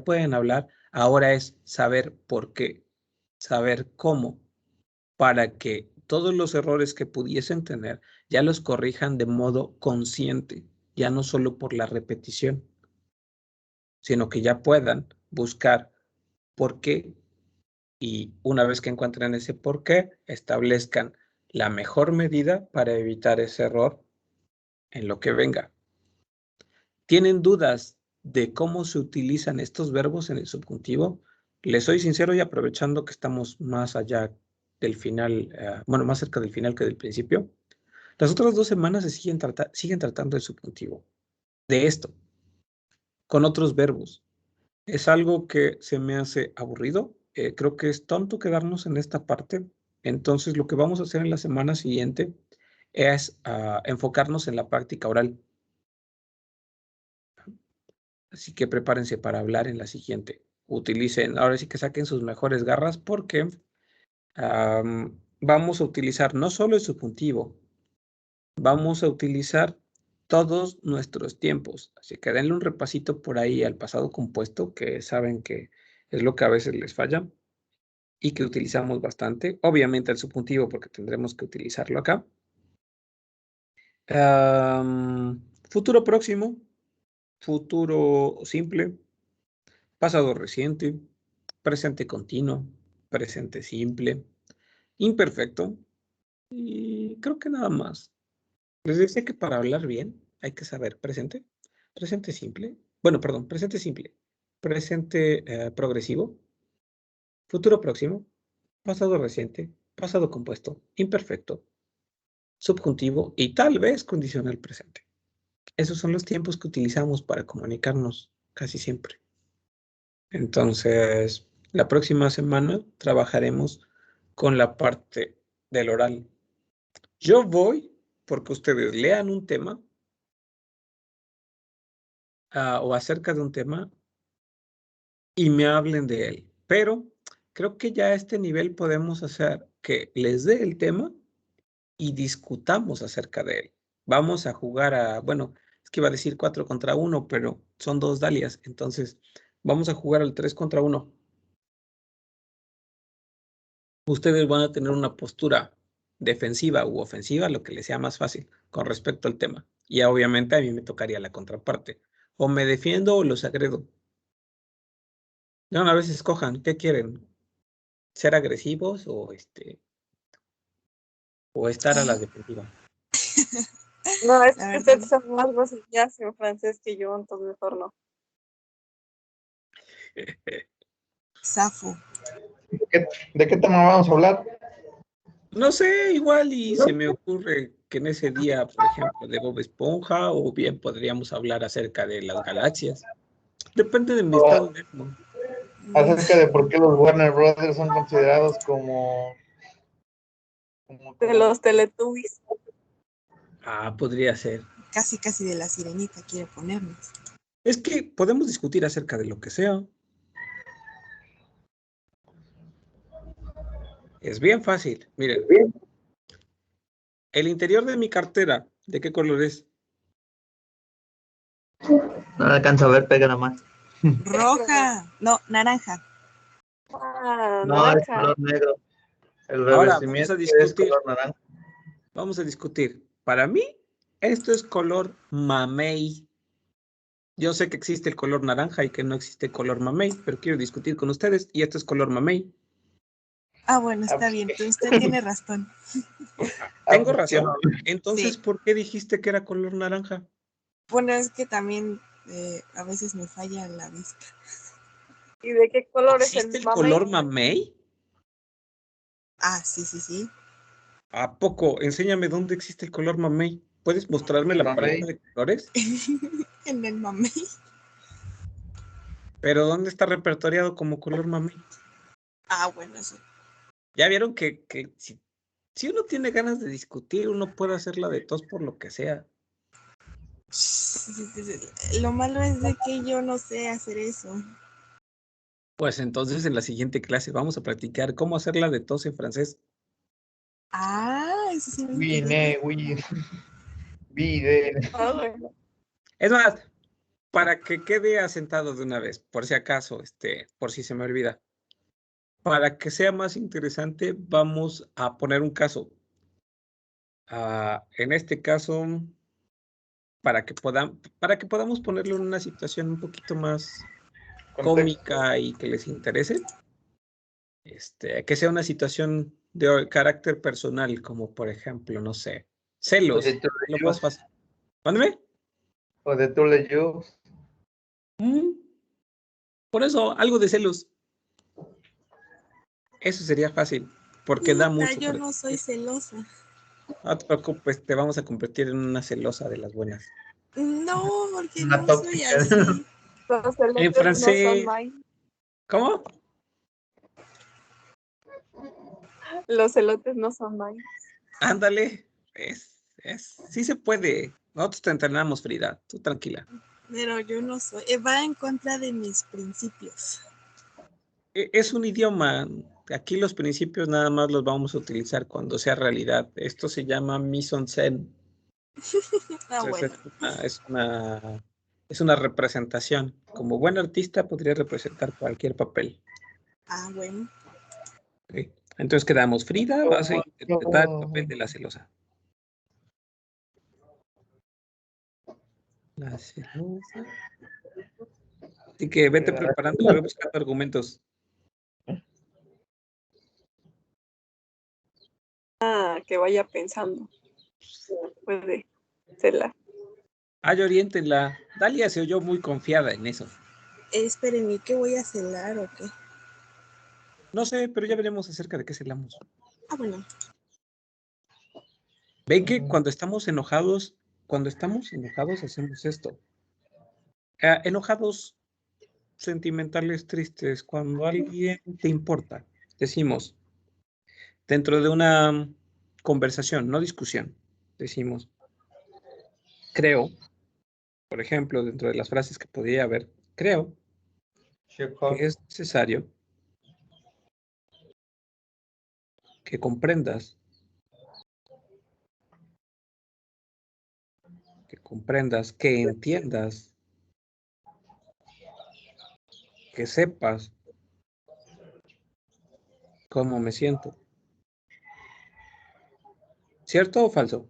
pueden hablar, ahora es saber por qué, saber cómo, para que todos los errores que pudiesen tener ya los corrijan de modo consciente, ya no solo por la repetición, sino que ya puedan buscar por qué y una vez que encuentren ese por qué, establezcan la mejor medida para evitar ese error en lo que venga. ¿Tienen dudas de cómo se utilizan estos verbos en el subjuntivo? Les soy sincero y aprovechando que estamos más allá del final, bueno, más cerca del final que del principio, las otras 2 semanas se siguen tratando el subjuntivo de esto, con otros verbos. Es algo que se me hace aburrido. Creo que es tonto quedarnos en esta parte. Entonces, lo que vamos a hacer en la semana siguiente es enfocarnos en la práctica oral. Así que prepárense para hablar en la siguiente. Utilicen, ahora sí que saquen sus mejores garras porque vamos a utilizar no solo el subjuntivo, vamos a utilizar todos nuestros tiempos. Así que denle un repasito por ahí al pasado compuesto, que saben que es lo que a veces les falla y que utilizamos bastante. Obviamente el subjuntivo porque tendremos que utilizarlo acá. Futuro próximo, futuro simple, pasado reciente, presente continuo, presente simple, imperfecto y creo que nada más. Les decía que para hablar bien hay que saber presente, presente simple, bueno, perdón, presente simple, presente progresivo, futuro próximo, pasado reciente, pasado compuesto, imperfecto, subjuntivo y tal vez condicional presente. Esos son los tiempos que utilizamos para comunicarnos casi siempre. Entonces, la próxima semana trabajaremos con la parte del oral. Yo voy porque ustedes lean un tema o acerca de un tema y me hablen de él. Pero creo que ya a este nivel podemos hacer que les dé el tema y discutamos acerca de él. Vamos a jugar bueno, es que iba a decir 4 contra 1, pero son 2 Dalias, entonces vamos a jugar al 3 contra 1. Ustedes van a tener una postura defensiva u ofensiva, lo que les sea más fácil con respecto al tema. Y obviamente a mí me tocaría la contraparte. O me defiendo o los agredo. Ya una vez escojan, ¿qué quieren? ¿Ser agresivos o estar a la defensiva? No, es La que verdad. ustedes son más groserías en francés que yo, entonces mejor no. Zafo. ¿De qué tema vamos a hablar? No sé, igual y se me ocurre que en ese día, por ejemplo, de Bob Esponja, o bien podríamos hablar acerca de las galaxias. Depende de mi estado de ánimo. Acerca de por qué los Warner Brothers son considerados como De los Teletubbies. Podría ser. Casi de la sirenita quiere ponernos. Es que podemos discutir acerca de lo que sea. Es bien fácil. Miren, el interior de mi cartera, ¿de qué color es? No alcanzo a ver, pega nada más. Roja. No, naranja. Ah, No, es naranja. color negro. El Ahora vamos revestimiento a es discutir. color naranja. Vamos a discutir. Para mí, esto es color mamey. Yo sé que existe el color naranja y que no existe color mamey, pero quiero discutir con ustedes y esto es color mamey. Ah, bueno, está bien. Usted tiene razón. Tengo razón. Entonces, Sí. ¿por qué dijiste que era color naranja? Bueno, es que también a veces me falla la vista. ¿Y de qué color es ¿Existe el el color mamey? mamey? Ah, sí. ¿A poco? Enséñame dónde existe el color mamey. ¿Puedes mostrarme la Mamey. paleta de colores? En el mamey. Pero ¿dónde está repertoriado como color mamey? Ah, bueno, eso. Ya vieron que si uno tiene ganas de discutir, uno puede hacerla de tos por lo que sea. Lo malo es de que yo no sé hacer eso. Pues entonces en la siguiente clase vamos a practicar cómo hacerla de tos en francés. Ah, eso sí me Vine, vide. Ah, bueno. Es más, para que quede asentado de una vez, por si acaso, por si se me olvida. Para que sea más interesante, vamos a poner un caso. En este caso, para que podamos ponerlo en una situación un poquito más cómica y que les interese, que sea una situación de carácter personal, como por ejemplo, no sé, celos, lo más fácil. Mándeme. O de tú le yo. Por eso, algo de celos. Eso sería fácil, porque da mucho. Yo no soy celosa. No te preocupes, te vamos a convertir en una celosa de las buenas. No, porque Una no soy tóxica. así. Los En elotes francés. no son maíz. ¿Cómo? Los elotes no son maíz. Ándale. Sí se puede. Nosotros te entrenamos, Frida. Tú tranquila. Pero yo no soy. Va en contra de mis principios. Es un idioma. Aquí los principios nada más los vamos a utilizar cuando sea realidad. Esto se llama mise-en-scène. Ah, bueno. Es una representación. Como buen artista podría representar cualquier papel. Ah, bueno. ¿Ok? Entonces quedamos. Frida, vas a interpretar el papel de la celosa. La celosa. Así que vete preparando y ve buscando argumentos. Ah, que vaya pensando. Puede serla. Ay, oriéntenla. Dalia se oyó muy confiada en eso. Espérenme, ¿qué voy a celar o qué? No sé, pero ya veremos acerca de qué celamos. Ah, bueno. Ven que cuando estamos enojados hacemos esto. Enojados, sentimentales, tristes, cuando alguien te importa, decimos, dentro de una conversación, no discusión. Decimos, creo, por ejemplo, dentro de las frases que podría haber, creo que es necesario que comprendas, que entiendas, que sepas cómo me siento. ¿Cierto o falso?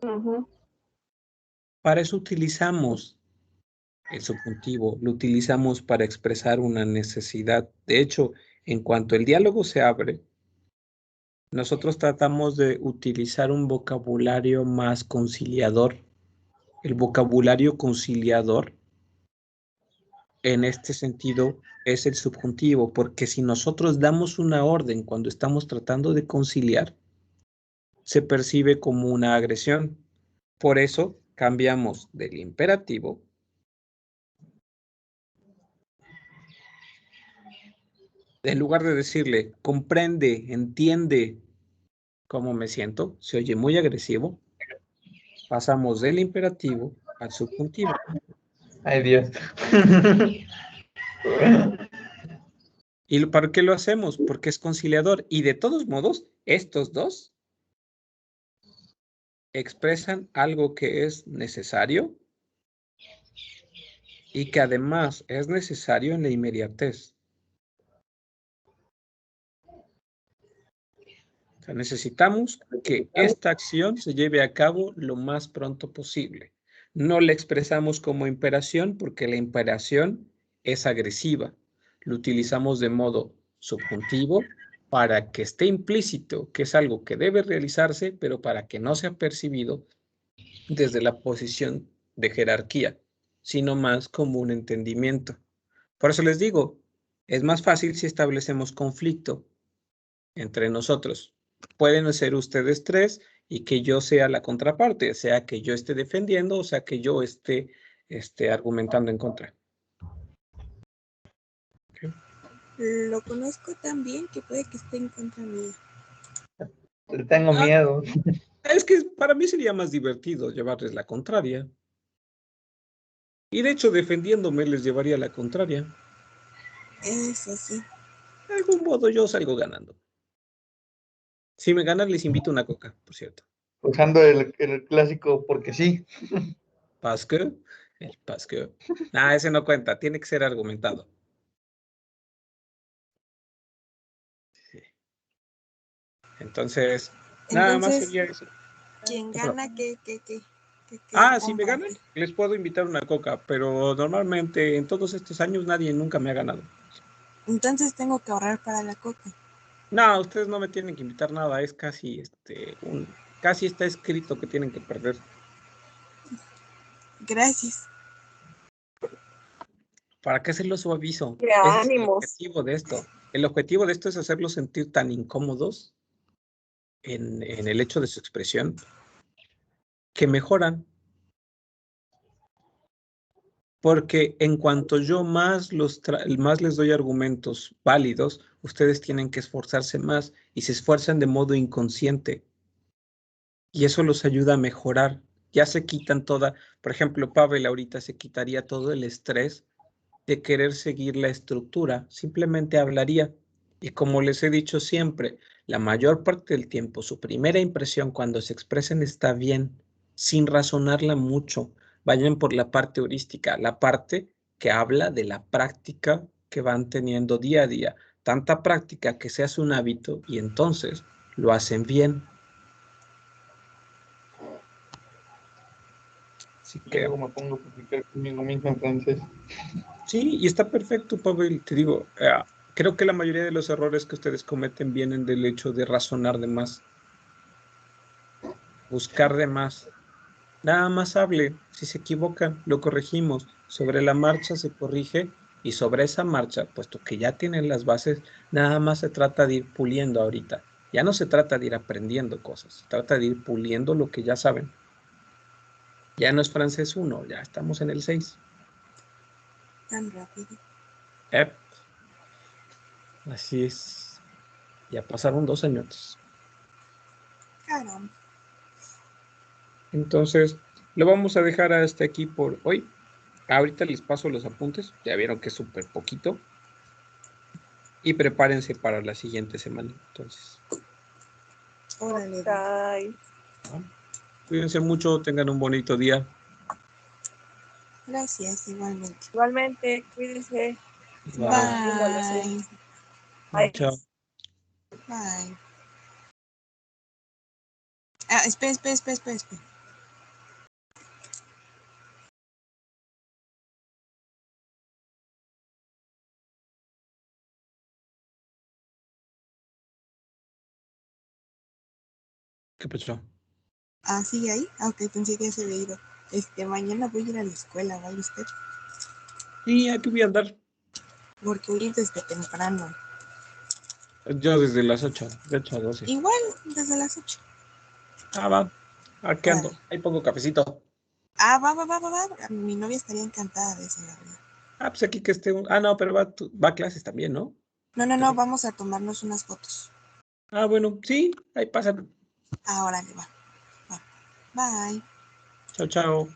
Ujú. Para eso utilizamos el subjuntivo, lo utilizamos para expresar una necesidad. De hecho, en cuanto el diálogo se abre, nosotros tratamos de utilizar un vocabulario más conciliador. El vocabulario conciliador, en este sentido, es el subjuntivo, porque si nosotros damos una orden cuando estamos tratando de conciliar, se percibe como una agresión. Por eso cambiamos del imperativo en lugar de decirle, comprende, entiende cómo me siento, se oye muy agresivo, pasamos del imperativo al subjuntivo. Ay, Dios. ¿Y para qué lo hacemos? Porque es conciliador. Y de todos modos, estos dos expresan algo que es necesario y que además es necesario en la inmediatez. O sea, necesitamos que esta acción se lleve a cabo lo más pronto posible. No la expresamos como imperación porque la imperación es agresiva. Lo utilizamos de modo subjuntivo para que esté implícito que es algo que debe realizarse, pero para que no sea percibido desde la posición de jerarquía, sino más como un entendimiento. Por eso les digo, es más fácil si establecemos conflicto entre nosotros. Pueden ser ustedes tres y que yo sea la contraparte, sea que yo esté defendiendo o sea que yo esté argumentando en contra. ¿Okay? Lo conozco tan bien que puede que esté en contra mía. Le tengo miedo. Es que para mí sería más divertido llevarles la contraria. Y de hecho, defendiéndome les llevaría la contraria. Eso sí. De algún modo yo salgo ganando. Si me ganan, les invito una coca, por cierto. Usando el clásico porque sí. ¿Pasque? El pasque. Ah, ese no cuenta, tiene que ser argumentado. Sí. Entonces, nada más sería eso. ¿Quién gana qué Si me ganan, les puedo invitar una coca, pero normalmente en todos estos años nadie nunca me ha ganado. Entonces tengo que ahorrar para la coca. No, ustedes no me tienen que invitar nada, es casi casi está escrito que tienen que perder. Gracias. ¿Para qué hacerlo suavizo? ¡Qué Ese es el ánimos! objetivo de esto. El objetivo de esto es hacerlos sentir tan incómodos en el hecho de su expresión que mejoran. Porque en cuanto yo más les doy argumentos válidos, ustedes tienen que esforzarse más y se esfuerzan de modo inconsciente. Y eso los ayuda a mejorar. Ya se quitan por ejemplo, Pavel ahorita se quitaría todo el estrés de querer seguir la estructura. Simplemente hablaría. Y como les he dicho siempre, la mayor parte del tiempo, su primera impresión cuando se expresen está bien, sin razonarla mucho. Vayan por la parte heurística, la parte que habla de la práctica que van teniendo día a día. Tanta práctica que se hace un hábito y entonces lo hacen bien. Así que Luego me pongo a platicar conmigo mismo en francés. sí, y está perfecto, Pavel. Te digo, creo que la mayoría de los errores que ustedes cometen vienen del hecho de razonar de más, buscar de más. Nada más hable. Si se equivocan, lo corregimos. Sobre la marcha se corrige y sobre esa marcha, puesto que ya tienen las bases, nada más se trata de ir puliendo ahorita. Ya no se trata de ir aprendiendo cosas, se trata de ir puliendo lo que ya saben. Ya no es francés 1, ya estamos en el 6. Tan rápido. Así es. Ya pasaron 2 años. Caramba. Entonces, lo vamos a dejar hasta aquí por hoy. Ahorita les paso los apuntes. Ya vieron que es súper poquito. Y prepárense para la siguiente semana. Entonces, Órale. Bye. ¿no? Cuídense mucho, tengan un bonito día. Gracias, igualmente. Igualmente, cuídense. Bye. Bye. Chao. Bye. Ah, espera. ¿Qué pasó? Ah, ¿sigue ahí? Ah, ok, pensé que ya se había ido. Mañana voy a ir a la escuela, ¿vale usted? Sí, aquí voy a andar. Porque voy a ir desde temprano. Yo desde las 8, de 8 a 12. Igual, desde las 8. Va. Aquí ando. Vale. Ahí pongo cafecito. Ah, va. Mi novia estaría encantada de eso, la verdad. Pues aquí que esté. No, pero va a clases también, ¿no? No, vamos a tomarnos unas fotos. Bueno, sí, ahí pasan. Órale, va. Bye. Chao, chao.